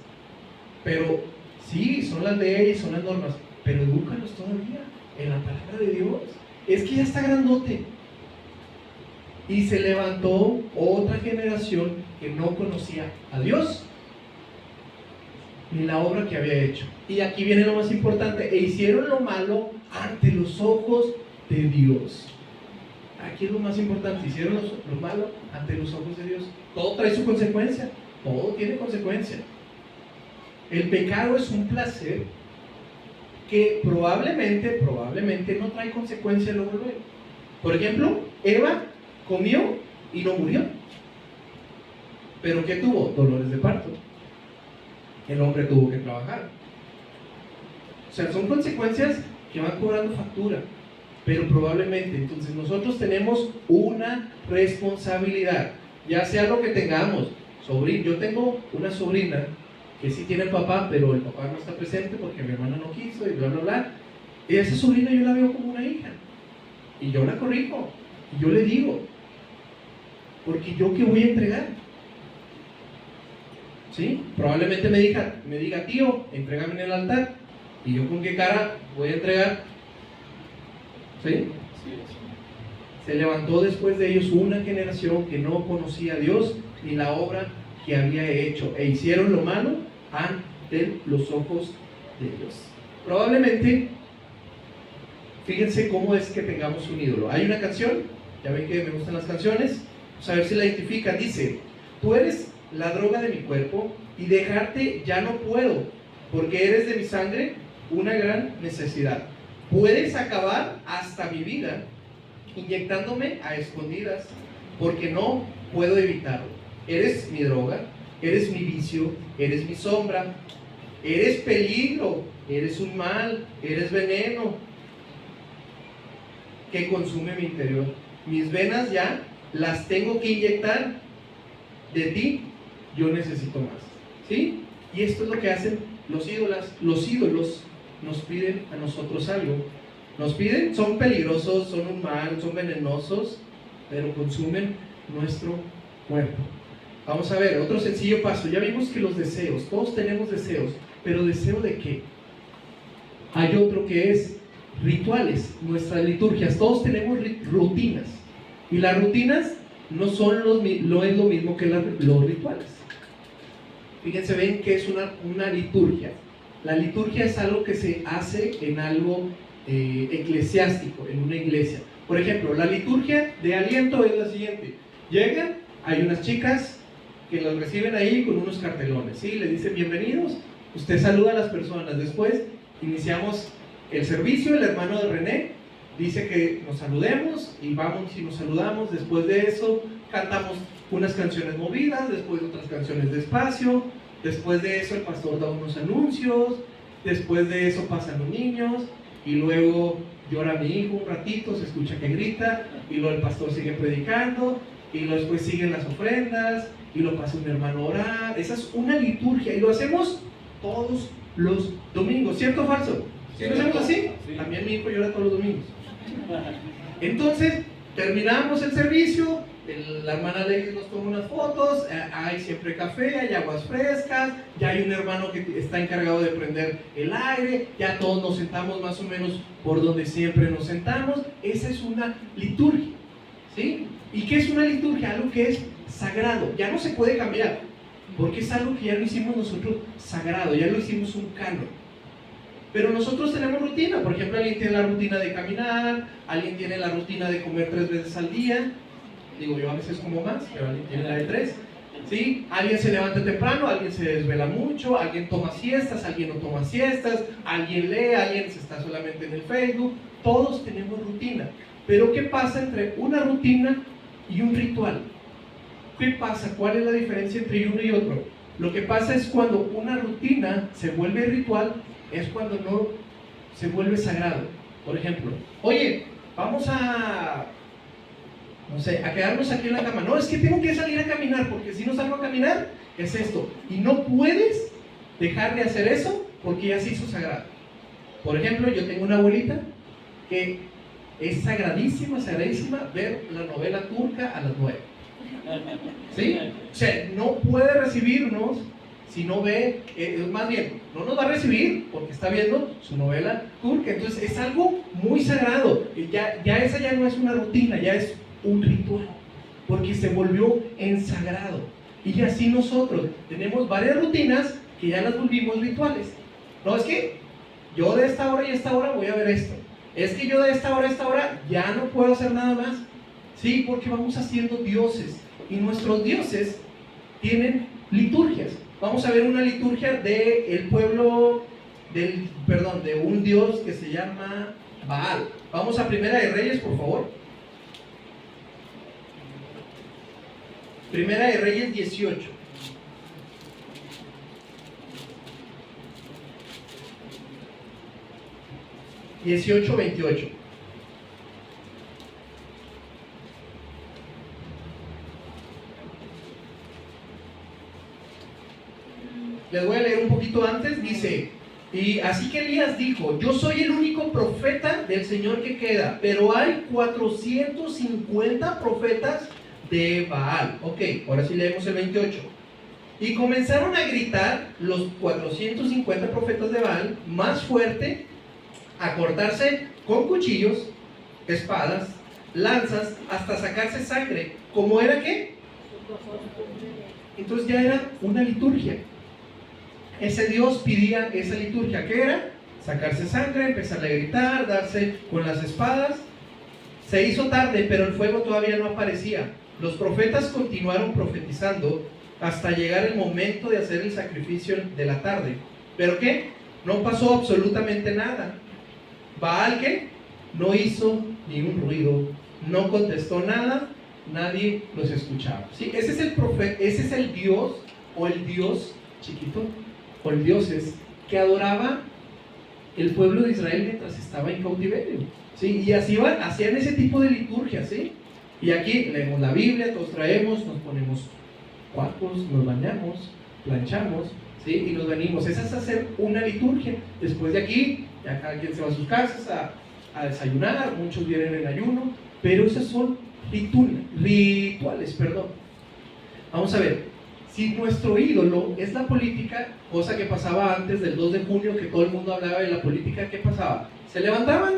Pero sí, son las leyes, son las normas, pero edúcalos todavía en la palabra de Dios. Es que ya está grandote. Y se levantó otra generación que no conocía a Dios ni la obra que había hecho. Y aquí viene lo más importante: e hicieron lo malo ante los ojos de Dios. Aquí es lo más importante: hicieron lo malo ante los ojos de Dios. Todo trae su consecuencia, todo tiene consecuencia. El pecado es un placer que probablemente no trae consecuencia luego. Por ejemplo, Eva comió y no murió. ¿Pero qué tuvo? Dolores de parto. El hombre tuvo que trabajar. O sea, son consecuencias que van cobrando factura. Pero probablemente, entonces nosotros tenemos una responsabilidad, ya sea lo que tengamos. Yo tengo una sobrina que sí tiene papá, pero el papá no está presente porque mi hermana no quiso y bla, bla, bla. Y esa sobrina yo la veo como una hija. Y yo la corrijo. Y yo le digo, porque yo qué voy a entregar. ¿Sí? Probablemente me diga, tío, entrégame en el altar. ¿Y yo con qué cara voy a entregar? ¿Sí? Se levantó después de ellos una generación que no conocía a Dios ni la obra que había hecho, e hicieron lo malo ante los ojos de Dios. Probablemente, fíjense cómo es que tengamos un ídolo. Hay una canción, ya ven que me gustan las canciones, vamos a ver si la identifican. Dice, tú eres la droga de mi cuerpo y dejarte ya no puedo, porque eres de mi sangre una gran necesidad. Puedes acabar hasta mi vida inyectándome a escondidas, porque no puedo evitarlo. Eres mi droga, eres mi vicio, eres mi sombra, eres peligro, eres un mal, eres veneno que consume mi interior. Mis venas ya las tengo que inyectar. De ti yo necesito más. ¿Sí? Y esto es lo que hacen los ídolos. Los ídolos nos piden a nosotros algo. Nos piden, son peligrosos, son un mal, son venenosos, pero consumen nuestro cuerpo. Vamos a ver, otro sencillo paso. Ya vimos que los deseos, todos tenemos deseos, pero ¿deseo de qué? Hay otro que es rituales, nuestras liturgias. Todos tenemos rutinas. Y las rutinas no es lo mismo que los rituales. Fíjense, ven que es una liturgia. La liturgia es algo que se hace en algo eclesiástico, en una iglesia. Por ejemplo, la liturgia de aliento es la siguiente. Llegan, hay unas chicas que los reciben ahí con unos cartelones, ¿sí? Le dicen bienvenidos, usted saluda a las personas. Después iniciamos el servicio, el hermano de René dice que nos saludemos y vamos y nos saludamos. Después de eso cantamos unas canciones movidas, después otras canciones despacio, después de eso el pastor da unos anuncios, después de eso pasan los niños y luego llora mi hijo un ratito, se escucha que grita y luego el pastor sigue predicando y luego después siguen las ofrendas y lo pasa un hermano a orar. Esa es una liturgia y lo hacemos todos los domingos, ¿cierto o falso? ¿Sí lo hacemos así? Sí. También mi hijo llora todos los domingos. Entonces, terminamos el servicio, la hermana Lady nos toma unas fotos, hay siempre café, hay aguas frescas, ya hay un hermano que está encargado de prender el aire, ya todos nos sentamos más o menos por donde siempre nos sentamos. Esa es una liturgia, ¿sí? ¿Y qué es una liturgia? Algo que es sagrado, ya no se puede cambiar, porque es algo que ya lo hicimos nosotros sagrado, ya lo hicimos un canon. Pero nosotros tenemos rutina. Por ejemplo, alguien tiene la rutina de caminar, alguien tiene la rutina de comer 3 veces al día. Digo, yo a veces como más, pero alguien tiene la de 3. ¿Sí? Alguien se levanta temprano, alguien se desvela mucho, alguien toma siestas, alguien no toma siestas, alguien lee, alguien se está solamente en el Facebook. Todos tenemos rutina. Pero ¿qué pasa entre una rutina y un ritual? ¿Qué pasa? ¿Cuál es la diferencia entre uno y otro? Lo que pasa es cuando una rutina se vuelve ritual, es cuando no se vuelve sagrado. Por ejemplo, oye, vamos a quedarnos aquí en la cama. No, es que tengo que salir a caminar, porque si no salgo a caminar, es esto. Y no puedes dejar de hacer eso, porque ya se hizo sagrado. Por ejemplo, yo tengo una abuelita que es sagradísima ver la novela turca a las 9. ¿Sí? O sea, no puede recibirnos si no ve, más bien, no nos va a recibir porque está viendo su novela turca. Entonces es algo muy sagrado. Ya esa ya no es una rutina, ya es un ritual, porque se volvió en sagrado. Y así nosotros tenemos varias rutinas que ya las volvimos rituales. No, es que yo de esta hora y esta hora voy a ver esto. Es que yo de esta hora a esta hora ya no puedo hacer nada más. Sí, porque vamos haciendo dioses. Y nuestros dioses tienen liturgias. Vamos a ver una liturgia del pueblo, de un dios que se llama Baal. Vamos a Primera de Reyes, por favor. Primera de Reyes 18. (18, 28). Les voy a leer un poquito antes. Dice: y así que Elías dijo: yo soy el único profeta del Señor que queda, pero hay 450 profetas de Baal. Ok, ahora sí leemos el 28. Y comenzaron a gritar los 450 profetas de Baal más fuerte, a cortarse con cuchillos, espadas, lanzas, hasta sacarse sangre. ¿Cómo era qué? Entonces ya era una liturgia. Ese Dios pedía esa liturgia. ¿Qué era? Sacarse sangre, empezar a gritar, darse con las espadas. Se hizo tarde, pero el fuego todavía no aparecía. Los profetas continuaron profetizando hasta llegar el momento de hacer el sacrificio de la tarde. ¿Pero qué? No pasó absolutamente nada. Baal, ¿qué? No hizo ni un ruido, no contestó nada, nadie los escuchaba. ¿Sí? Ese es el profeta, ese es el Dios, o el Dios chiquito, o el dioses que adoraba el pueblo de Israel mientras estaba en cautiverio. ¿Sí? Y así hacían ese tipo de liturgia, ¿sí? Y aquí leemos la Biblia, todos traemos, nos ponemos guapos, nos bañamos, planchamos, ¿sí? Y nos venimos. Esa es hacer una liturgia. Después de aquí, ya cada quien se va a sus casas a desayunar, muchos vienen en ayuno, pero esas son rituales, perdón. Vamos a ver, Si nuestro ídolo es la política, cosa que pasaba antes del 2 de junio, que todo el mundo hablaba de la política, ¿qué pasaba? Se levantaban,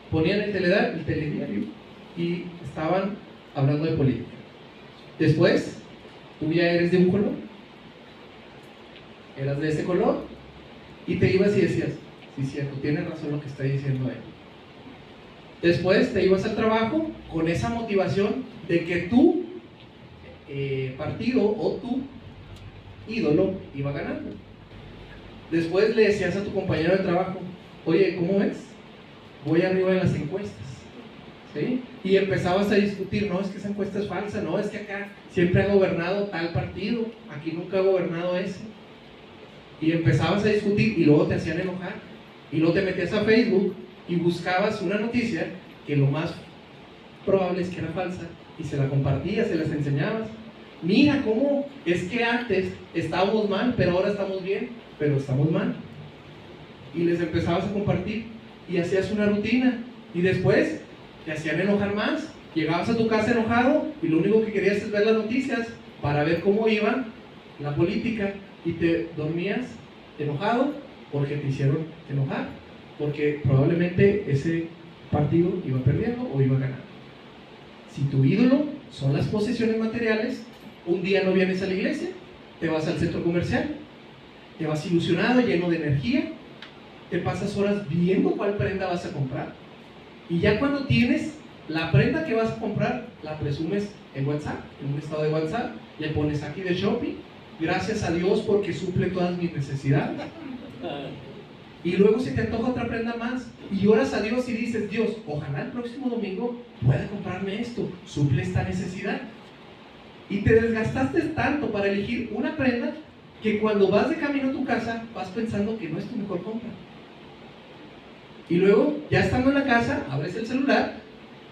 ponían el telediario y estaban hablando de política. Después, tú ya eres de un color, eras de ese color, y te ibas y decías, sí, cierto, tiene razón lo que está diciendo él. Después te ibas al trabajo con esa motivación de que tu partido o tu ídolo iba ganando. Después le decías a tu compañero de trabajo, oye, ¿cómo ves? Voy arriba en las encuestas. ¿Sí? Y empezabas a discutir, no, es que esa encuesta es falsa, no, es que acá siempre ha gobernado tal partido, aquí nunca ha gobernado ese. Y empezabas a discutir y luego te hacían enojar. Y luego te metías a Facebook y buscabas una noticia que lo más probable es que era falsa y se la compartías, se las enseñabas. Mira cómo es que antes estábamos mal, pero ahora estamos bien, pero estamos mal. Y les empezabas a compartir y hacías una rutina y después te hacían enojar más. Llegabas a tu casa enojado y lo único que querías es ver las noticias para ver cómo iba la política y te dormías enojado porque te hicieron enojar, porque probablemente ese partido iba perdiendo o iba ganando. Si tu ídolo son las posesiones materiales, un día no vienes a la iglesia, te vas al centro comercial, te vas ilusionado, lleno de energía, te pasas horas viendo cuál prenda vas a comprar y ya cuando tienes la prenda que vas a comprar, la presumes en WhatsApp, en un estado de WhatsApp, le pones aquí de shopping, gracias a Dios porque suple todas mis necesidades. Y luego se te antoja otra prenda más y oras a Dios y dices, Dios, ojalá el próximo domingo pueda comprarme esto, suple esta necesidad. Y te desgastaste tanto para elegir una prenda que cuando vas de camino a tu casa vas pensando que no es tu mejor compra. Y luego, ya estando en la casa, abres el celular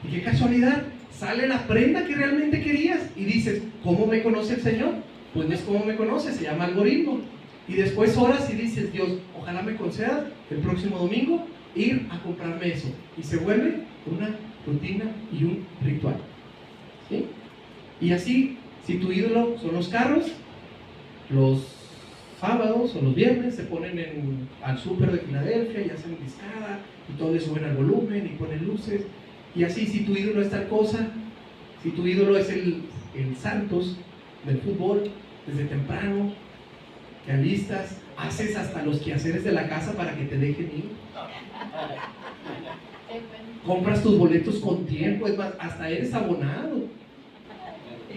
y qué casualidad, sale la prenda que realmente querías y dices, ¿cómo me conoce el Señor? Pues no es como me conoce, se llama algoritmo. Y después oras y dices, Dios, ojalá me conceda el próximo domingo ir a comprarme eso. Y se vuelve una rutina y un ritual. ¿Sí? Y así, si tu ídolo son los carros, los sábados o los viernes se ponen al súper de Filadelfia y hacen discada y todos le suben al volumen y ponen luces. Y así, si tu ídolo es tal cosa, si tu ídolo es el Santos del fútbol, desde temprano te alistas, haces hasta los quehaceres de la casa para que te dejen ir, compras tus boletos con tiempo, es más, hasta eres abonado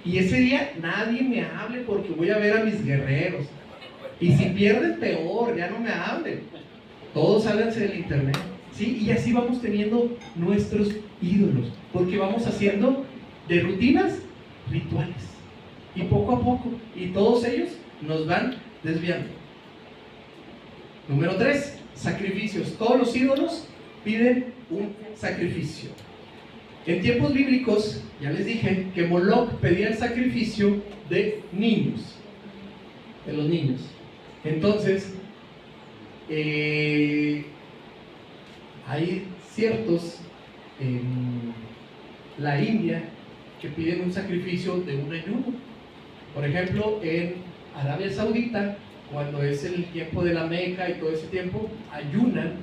y ese día nadie me hable porque voy a ver a mis guerreros y si pierden peor, ya no me hablen, todos sálganse del internet, ¿sí? Y así vamos teniendo nuestros ídolos porque vamos haciendo de rutinas rituales y poco a poco y todos ellos nos van desviando. Número 3, sacrificios. Todos los ídolos piden un sacrificio. En tiempos bíblicos, ya les dije que Moloch pedía el sacrificio de niños, de los niños. Entonces, hay ciertos en la India que piden un sacrificio de un ayuno. Por ejemplo, en Arabia Saudita, cuando es el tiempo de la Meca y todo ese tiempo, ayunan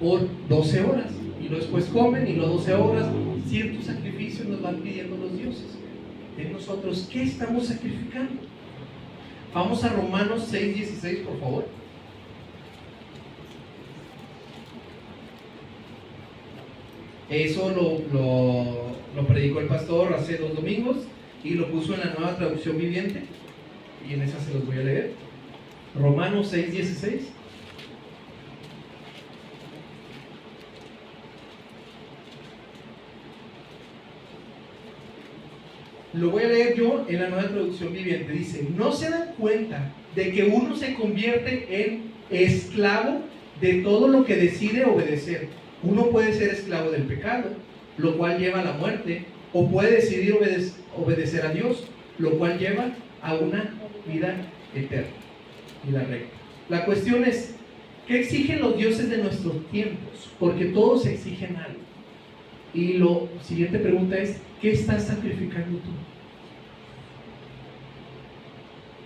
por 12 horas y luego después comen y luego 12 horas. Ciertos sacrificios nos van pidiendo los dioses. En nosotros, ¿qué estamos sacrificando? Vamos a Romanos 6:16, por favor. Eso lo predicó el pastor hace 2 domingos y lo puso en la Nueva Traducción Viviente. Y en esa se los voy a leer. Romanos 6:16. Lo voy a leer yo en la Nueva Traducción Viviente. Dice, ¿no se dan cuenta de que uno se convierte en esclavo de todo lo que decide obedecer? Uno puede ser esclavo del pecado, lo cual lleva a la muerte, o puede decidir obedecer a Dios, lo cual lleva a una vida eterna, vida recta. La cuestión es, ¿qué exigen los dioses de nuestros tiempos? Porque todos exigen algo. Y la siguiente pregunta es, ¿qué estás sacrificando tú?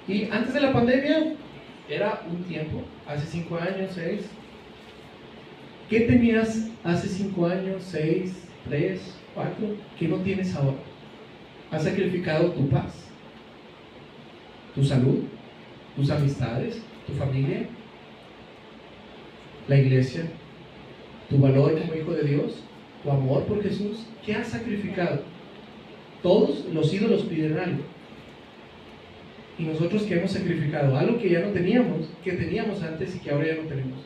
Y antes de la pandemia era un tiempo, hace 5 años, 6. ¿Qué tenías hace 5 años, 6, 3, 4? ¿Qué no tienes ahora? ¿Has sacrificado tu paz, tu salud, tus amistades, tu familia, la iglesia, tu valor como hijo de Dios, tu amor por Jesús? ¿Qué has sacrificado? Todos los ídolos piden algo. Y nosotros, ¿qué hemos sacrificado? Algo que ya no teníamos, que teníamos antes y que ahora ya no tenemos.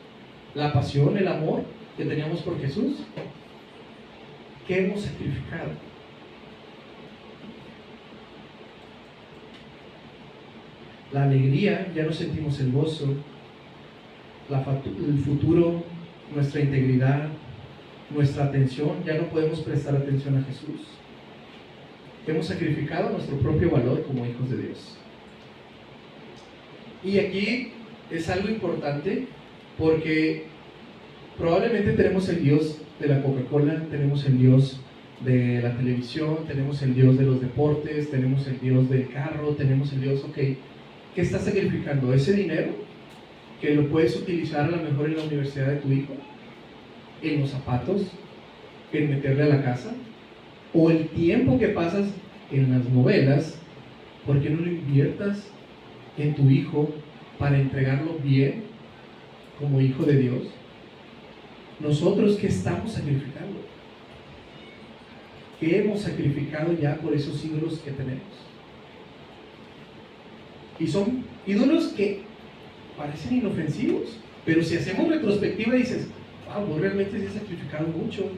La pasión, el amor que teníamos por Jesús. ¿Qué hemos sacrificado? La alegría, ya no sentimos el gozo, el futuro, nuestra integridad, nuestra atención, ya no podemos prestar atención a Jesús. Hemos sacrificado nuestro propio valor como hijos de Dios. Y aquí es algo importante porque probablemente tenemos el Dios de la Coca-Cola, tenemos el Dios de la televisión, tenemos el Dios de los deportes, tenemos el Dios del carro, tenemos el Dios, ok, ¿qué estás sacrificando? ¿Ese dinero que lo puedes utilizar a lo mejor en la universidad de tu hijo? ¿En los zapatos? ¿En meterle a la casa? ¿O el tiempo que pasas en las novelas? ¿Por qué no lo inviertas en tu hijo para entregarlo bien como hijo de Dios? Nosotros, ¿qué estamos sacrificando? ¿Qué hemos sacrificado ya por esos ídolos que tenemos? Y son ídolos que parecen inofensivos, pero si hacemos retrospectiva dices, wow, vos realmente sí has sacrificado mucho.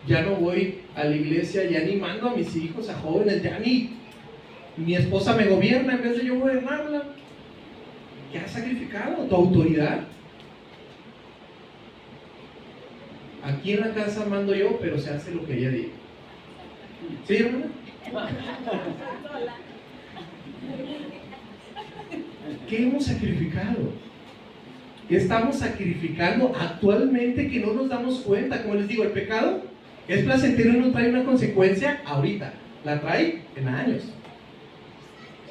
Ya no voy a la iglesia, ya ni mando a mis hijos, a jóvenes, ya ni mi esposa me gobierna en vez de yo gobernarla. ¿Qué has sacrificado? ¿Tu autoridad? Aquí en la casa mando yo, pero se hace lo que ella diga. ¿Sí, hermana? ¿Qué hemos sacrificado? ¿Qué estamos sacrificando actualmente que no nos damos cuenta? Como les digo, el pecado es placentero y no trae una consecuencia ahorita, la trae en años.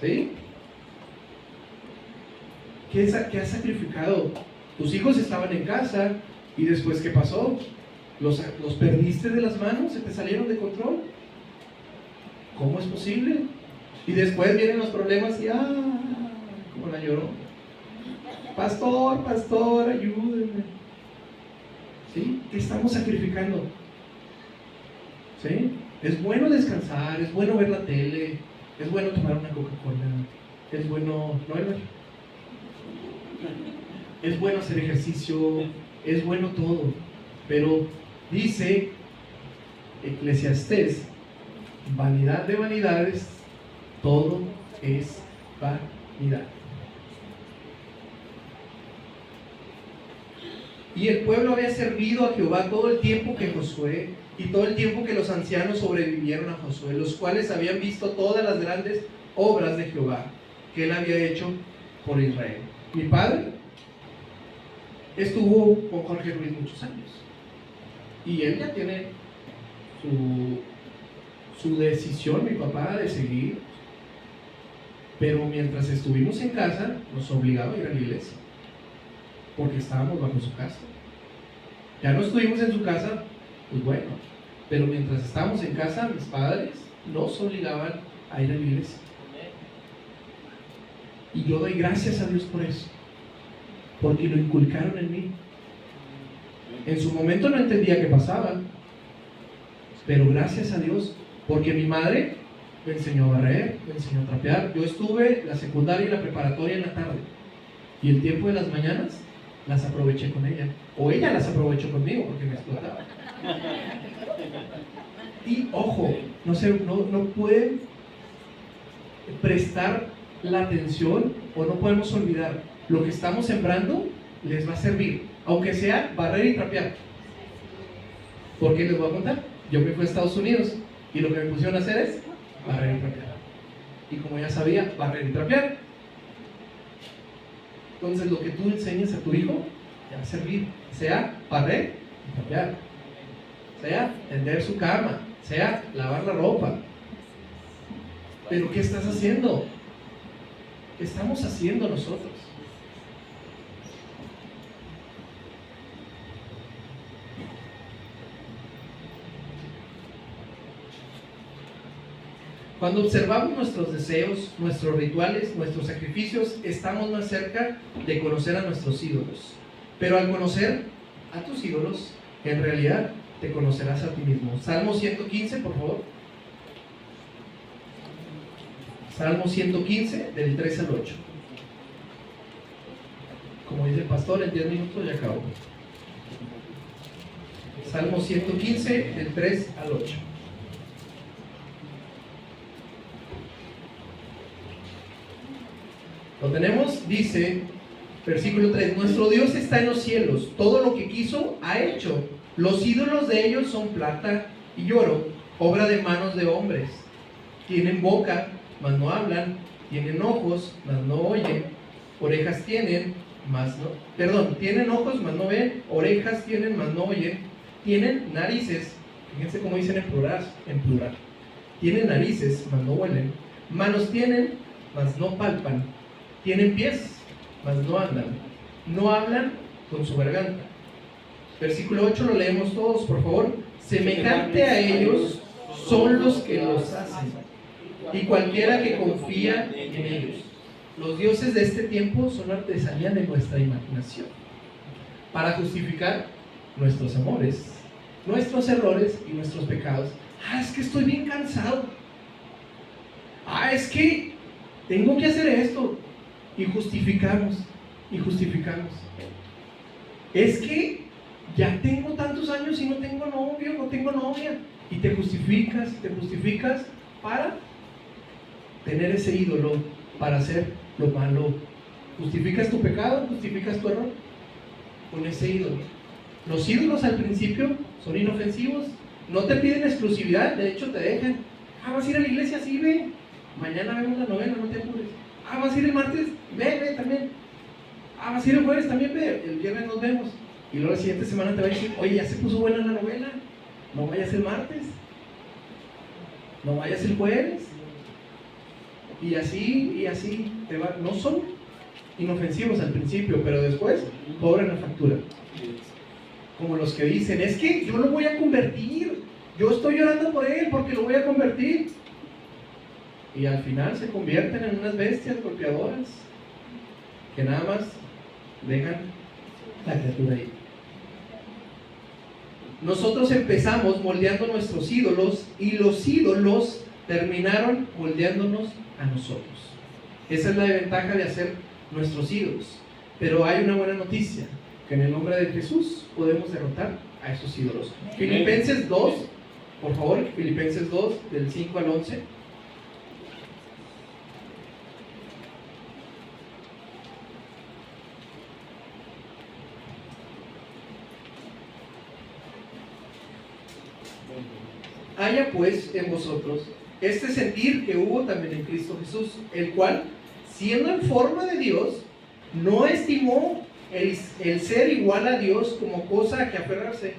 ¿Sí? ¿Qué has sacrificado? Tus hijos estaban en casa y después, ¿qué pasó? ¿Los perdiste de las manos? ¿Se te salieron de control? ¿Cómo es posible? Y después vienen los problemas y como la lloró. Pastor, ayúdenme. ¿Sí? ¿Qué estamos sacrificando? ¿Sí? Es bueno descansar, es bueno ver la tele, es bueno tomar una Coca-Cola, es bueno, es bueno hacer ejercicio, es bueno todo, pero dice Eclesiastés, vanidad de vanidades, todo es vanidad. Y el pueblo había servido a Jehová todo el tiempo que Josué y todo el tiempo que los ancianos sobrevivieron a Josué, los cuales habían visto todas las grandes obras de Jehová que él había hecho por Israel. Mi padre estuvo con Jorge Ruiz muchos años y él ya tiene su decisión, mi papá, de seguir, pero mientras estuvimos en casa nos obligaba a ir a la iglesia porque estábamos bajo su casa. Ya no estuvimos en su casa, pues bueno, pero mientras estábamos en casa, mis padres nos obligaban a ir a la iglesia. Y yo doy gracias a Dios por eso, porque lo inculcaron en mí. En su momento no entendía qué pasaba, pero gracias a Dios, porque mi madre me enseñó a barrer, me enseñó a trapear. Yo estuve la secundaria y la preparatoria en la tarde, y el tiempo de las mañanas las aproveché con ella, o ella las aprovechó conmigo porque me explotaba. Y ojo, no pueden prestar la atención o no podemos olvidar, lo que estamos sembrando les va a servir, aunque sea barrer y trapear. Porque les voy a contar, yo me fui a Estados Unidos y lo que me pusieron a hacer es barrer y trapear. Y como ya sabía, barrer y trapear. Entonces lo que tú enseñes a tu hijo te va a servir, sea barrer y trapear, sea tender su cama, sea lavar la ropa. Pero ¿qué estás haciendo? estamos haciendo nosotros? Cuando observamos nuestros deseos, nuestros rituales, nuestros sacrificios, estamos más cerca de conocer a nuestros ídolos. Pero al conocer a tus ídolos, en realidad te conocerás a ti mismo. Salmo 115, por favor. Salmo 115, del 3 al 8. Como dice el pastor, en 10 minutos ya acabo. Salmo 115, del 3 al 8. Lo tenemos, dice, versículo 3, nuestro Dios está en los cielos, todo lo que quiso ha hecho. Los ídolos de ellos son plata y oro, obra de manos de hombres. Tienen boca, mas no hablan, tienen ojos, mas no oyen, orejas tienen, tienen ojos, mas no ven, orejas tienen, mas no oyen, tienen narices, fíjense cómo dicen en plural, tienen narices, mas no huelen, manos tienen, mas no palpan, tienen pies, mas no andan, no hablan con su garganta. Versículo 8 lo leemos todos, por favor. Semejante a ellos son los que los hacen, y cualquiera que confía en ellos. Los dioses de este tiempo son artesanía de nuestra imaginación, para justificar nuestros amores, nuestros errores y nuestros pecados. Es que estoy bien cansado. Es que tengo que hacer esto. Y justificamos. Es que ya tengo tantos años y no tengo novio, no tengo novia. Y te justificas para tener ese ídolo, para hacer lo malo. Justificas tu pecado, justificas tu error con ese ídolo. Los ídolos al principio son inofensivos, no te piden exclusividad, de hecho te dejan. Vas a ir a la iglesia, sí, ve. Mañana vemos la novena, no te apures. Vas a ir el martes, ve también. Vas a ir el jueves, también ve. El viernes nos vemos. Y luego la siguiente semana te va a decir, oye, ya se puso buena la novela. No vayas el martes. No vayas el jueves. Y así te va. No son inofensivos al principio, pero después cobran la factura. Como los que dicen, es que yo lo voy a convertir. Yo estoy llorando por él porque lo voy a convertir. Y al final se convierten en unas bestias golpeadoras que nada más dejan la criatura ahí. Nosotros empezamos moldeando nuestros ídolos y los ídolos terminaron moldeándonos a nosotros. Esa es la ventaja de hacer nuestros ídolos. Pero hay una buena noticia, que en el nombre de Jesús podemos derrotar a esos ídolos. Filipenses 2, por favor, Filipenses 2, del 5 al 11. Haya pues en vosotros este sentir que hubo también en Cristo Jesús, el cual, siendo en forma de Dios, no estimó el ser igual a Dios como cosa a que aferrarse,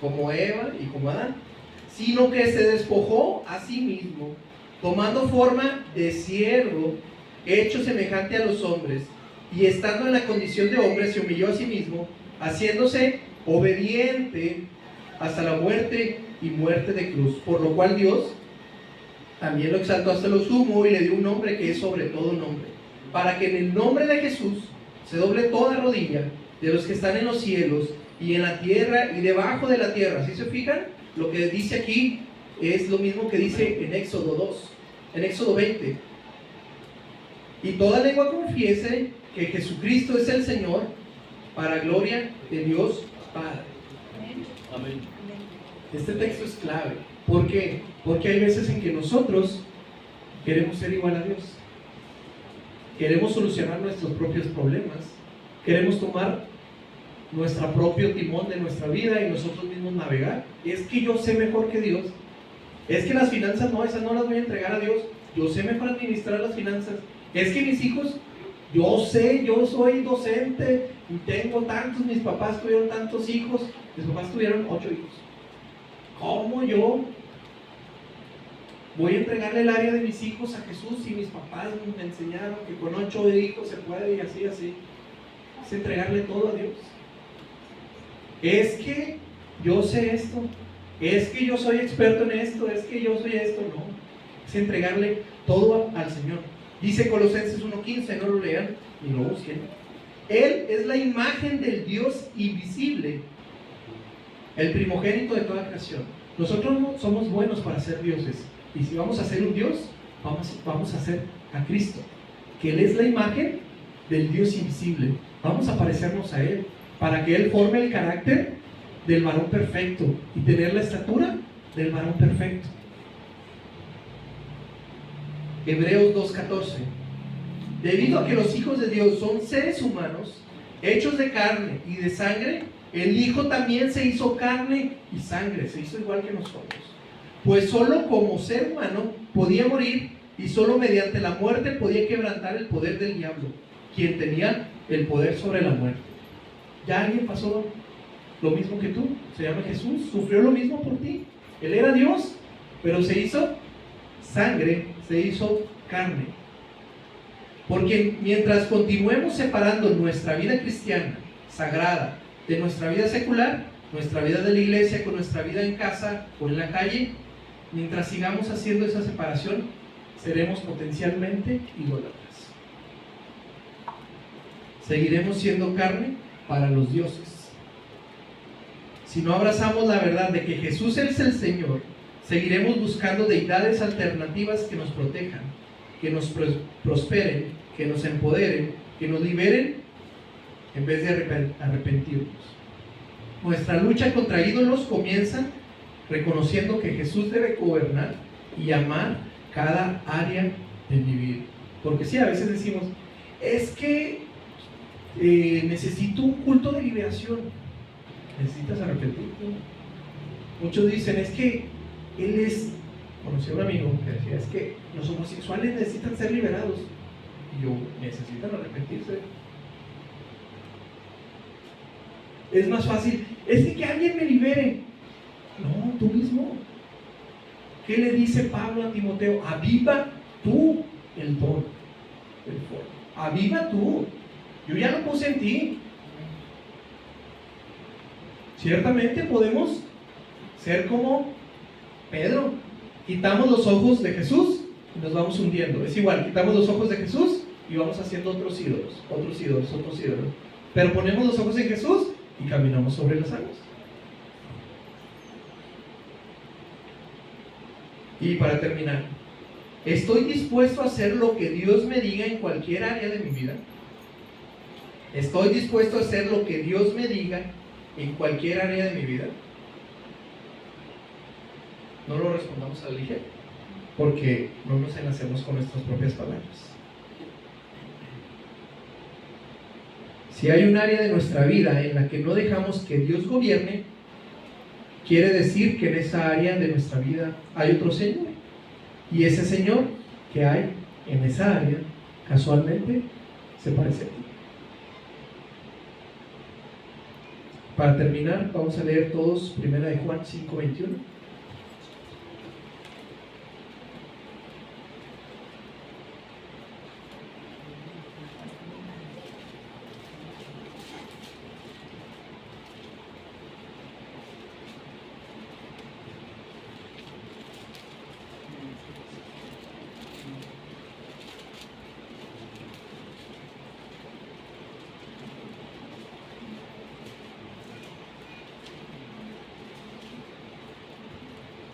como Eva y como Adán, sino que se despojó a sí mismo, tomando forma de siervo, hecho semejante a los hombres, y estando en la condición de hombre, se humilló a sí mismo, haciéndose obediente hasta la muerte y muerte de cruz, por lo cual Dios también lo exaltó hasta lo sumo y le dio un nombre que es sobre todo nombre, para que en el nombre de Jesús se doble toda rodilla de los que están en los cielos y en la tierra y debajo de la tierra. ¿Sí se fijan? Lo que dice aquí es lo mismo que dice en Éxodo 2, en Éxodo 20. Y toda lengua confiese que Jesucristo es el Señor, para gloria de Dios Padre. Amén. Este texto es clave. ¿Por qué? Porque hay veces en que nosotros queremos ser igual a Dios. Queremos solucionar nuestros propios problemas. Queremos tomar nuestro propio timón de nuestra vida y nosotros mismos navegar. Es que yo sé mejor que Dios. Es que las finanzas no, esas no las voy a entregar a Dios. Yo sé mejor administrar las finanzas. Es que mis hijos, yo sé, yo soy docente y tengo tantos, mis papás tuvieron tantos hijos, mis papás tuvieron 8 hijos. ¿Cómo yo? Voy a entregarle el área de mis hijos a Jesús y mis papás me enseñaron que con 8 hijos se puede y así. Es entregarle todo a Dios. Es que yo sé esto, es que yo soy experto en esto, es que yo soy esto. No, es entregarle todo al Señor. Dice Colosenses 1:15, no lo lean ni lo busquen. Él es la imagen del Dios invisible, el primogénito de toda creación. Nosotros no somos buenos para ser dioses. Y si vamos a ser un Dios, vamos a ser a Cristo, que Él es la imagen del Dios invisible. Vamos a parecernos a Él, para que Él forme el carácter del varón perfecto y tener la estatura del varón perfecto. Hebreos 2:14. Debido a que los hijos de Dios son seres humanos, hechos de carne y de sangre, el Hijo también se hizo carne y sangre, se hizo igual que nosotros. Pues solo como ser humano podía morir y solo mediante la muerte podía quebrantar el poder del diablo, quien tenía el poder sobre la muerte. Ya alguien pasó lo mismo que tú, se llama Jesús, sufrió lo mismo por ti. Él era Dios, pero se hizo sangre, se hizo carne. Porque mientras continuemos separando nuestra vida cristiana, sagrada, de nuestra vida secular, nuestra vida de la iglesia con nuestra vida en casa o en la calle, mientras sigamos haciendo esa separación, seremos potencialmente idólatras. Seguiremos siendo carne para los dioses. Si no abrazamos la verdad de que Jesús es el Señor, seguiremos buscando deidades alternativas que nos protejan, que nos prosperen, que nos empoderen, que nos liberen, en vez de arrepentirnos. Nuestra lucha contra ídolos comienza reconociendo que Jesús debe gobernar y amar cada área de mi vida. Porque sí, a veces decimos, es que necesito un culto de liberación. Necesitas arrepentirte. Muchos dicen, es que conocí a un amigo que decía, es que los homosexuales necesitan ser liberados. Y yo, necesitan arrepentirse. Es más fácil, es que alguien me libere. No, tú mismo. ¿Qué le dice Pablo a Timoteo? Aviva tú el don del fuego. Aviva tú. Yo ya lo puse en ti. Ciertamente podemos ser como Pedro. Quitamos los ojos de Jesús y nos vamos hundiendo. Es igual, quitamos los ojos de Jesús y vamos haciendo otros ídolos. Pero ponemos los ojos en Jesús y caminamos sobre las aguas. Y para terminar, ¿estoy dispuesto a hacer lo que Dios me diga en cualquier área de mi vida? ¿Estoy dispuesto a hacer lo que Dios me diga en cualquier área de mi vida? No lo respondamos a la ligera, porque no nos enlacemos con nuestras propias palabras. Si hay un área de nuestra vida en la que no dejamos que Dios gobierne, quiere decir que en esa área de nuestra vida hay otro Señor. Y ese Señor que hay en esa área, casualmente, se parece a ti. Para terminar, vamos a leer todos 1 de Juan 5:21.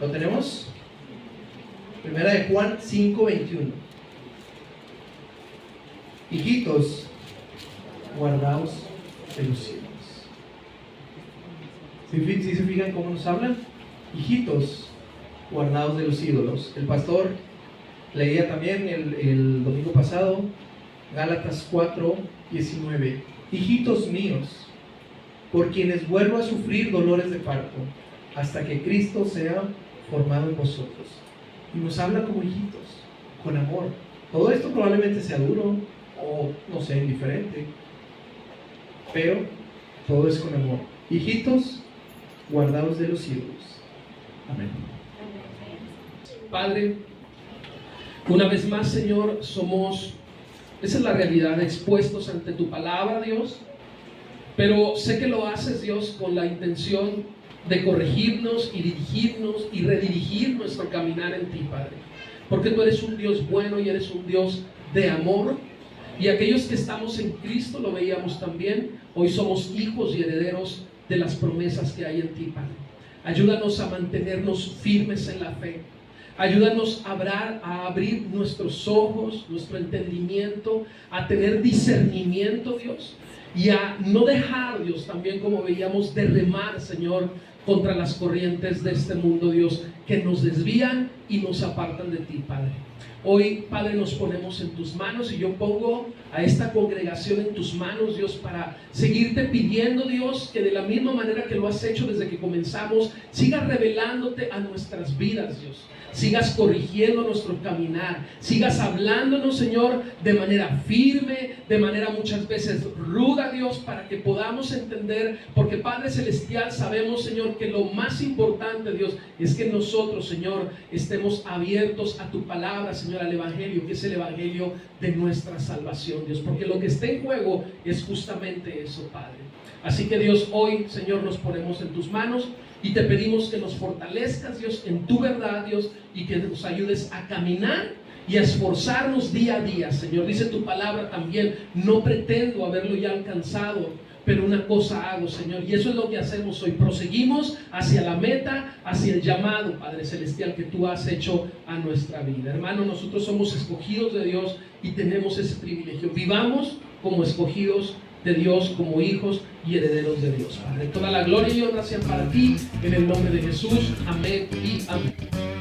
¿Lo tenemos? 1 de Juan 5:21. Hijitos, guardaos de los cielos. ¿Sí se fijan cómo nos hablan? Hijitos, guardaos de los ídolos. El pastor leía también el domingo pasado Gálatas 4:19. Hijitos míos, por quienes vuelvo a sufrir dolores de parto, hasta que Cristo sea formado en vosotros. Y nos habla como hijitos, con amor. Todo esto probablemente sea duro o, no sé, indiferente, pero todo es con amor. Hijitos, guardaos de los ídolos. Amén. Padre, Una vez más, Señor, esa es la realidad, expuestos ante tu palabra, Dios. Pero sé que lo haces, Dios, con la intención de corregirnos y dirigirnos y redirigir nuestro caminar en ti, Padre. Porque tú eres un Dios bueno y eres un Dios de amor. Y aquellos que estamos en Cristo, lo veíamos también, hoy somos hijos y herederos de las promesas que hay en ti, Padre. Ayúdanos a mantenernos firmes en la fe. Ayúdanos a abrir nuestros ojos, nuestro entendimiento, a tener discernimiento, Dios, y a no dejar, Dios, también como veíamos, de remar, Señor, contra las corrientes de este mundo, Dios, que nos desvían y nos apartan de ti, Padre. Hoy, Padre, nos ponemos en tus manos y yo pongo a esta congregación en tus manos, Dios, para seguirte pidiendo, Dios, que de la misma manera que lo has hecho desde que comenzamos, sigas revelándote a nuestras vidas, Dios. Sigas corrigiendo nuestro caminar, sigas hablándonos, Señor, de manera firme, de manera muchas veces ruda, Dios, para que podamos entender, porque Padre Celestial, sabemos, Señor, que lo más importante, Dios, es que nosotros, Señor, estemos abiertos a tu palabra, Señor, al Evangelio, que es el Evangelio de nuestra salvación, Dios, porque lo que está en juego es justamente eso, Padre. Así que, Dios, hoy, Señor, nos ponemos en tus manos y te pedimos que nos fortalezcas, Dios, en tu verdad, Dios, y que nos ayudes a caminar y a esforzarnos día a día, Señor. Dice tu palabra también, no pretendo haberlo ya alcanzado, pero una cosa hago, Señor, y eso es lo que hacemos hoy. Proseguimos hacia la meta, hacia el llamado, Padre Celestial, que tú has hecho a nuestra vida. Hermano, nosotros somos escogidos de Dios y tenemos ese privilegio. Vivamos como escogidos de Dios, como hijos y herederos de Dios, Padre. Toda la gloria y honra sean para ti, en el nombre de Jesús. Amén y amén.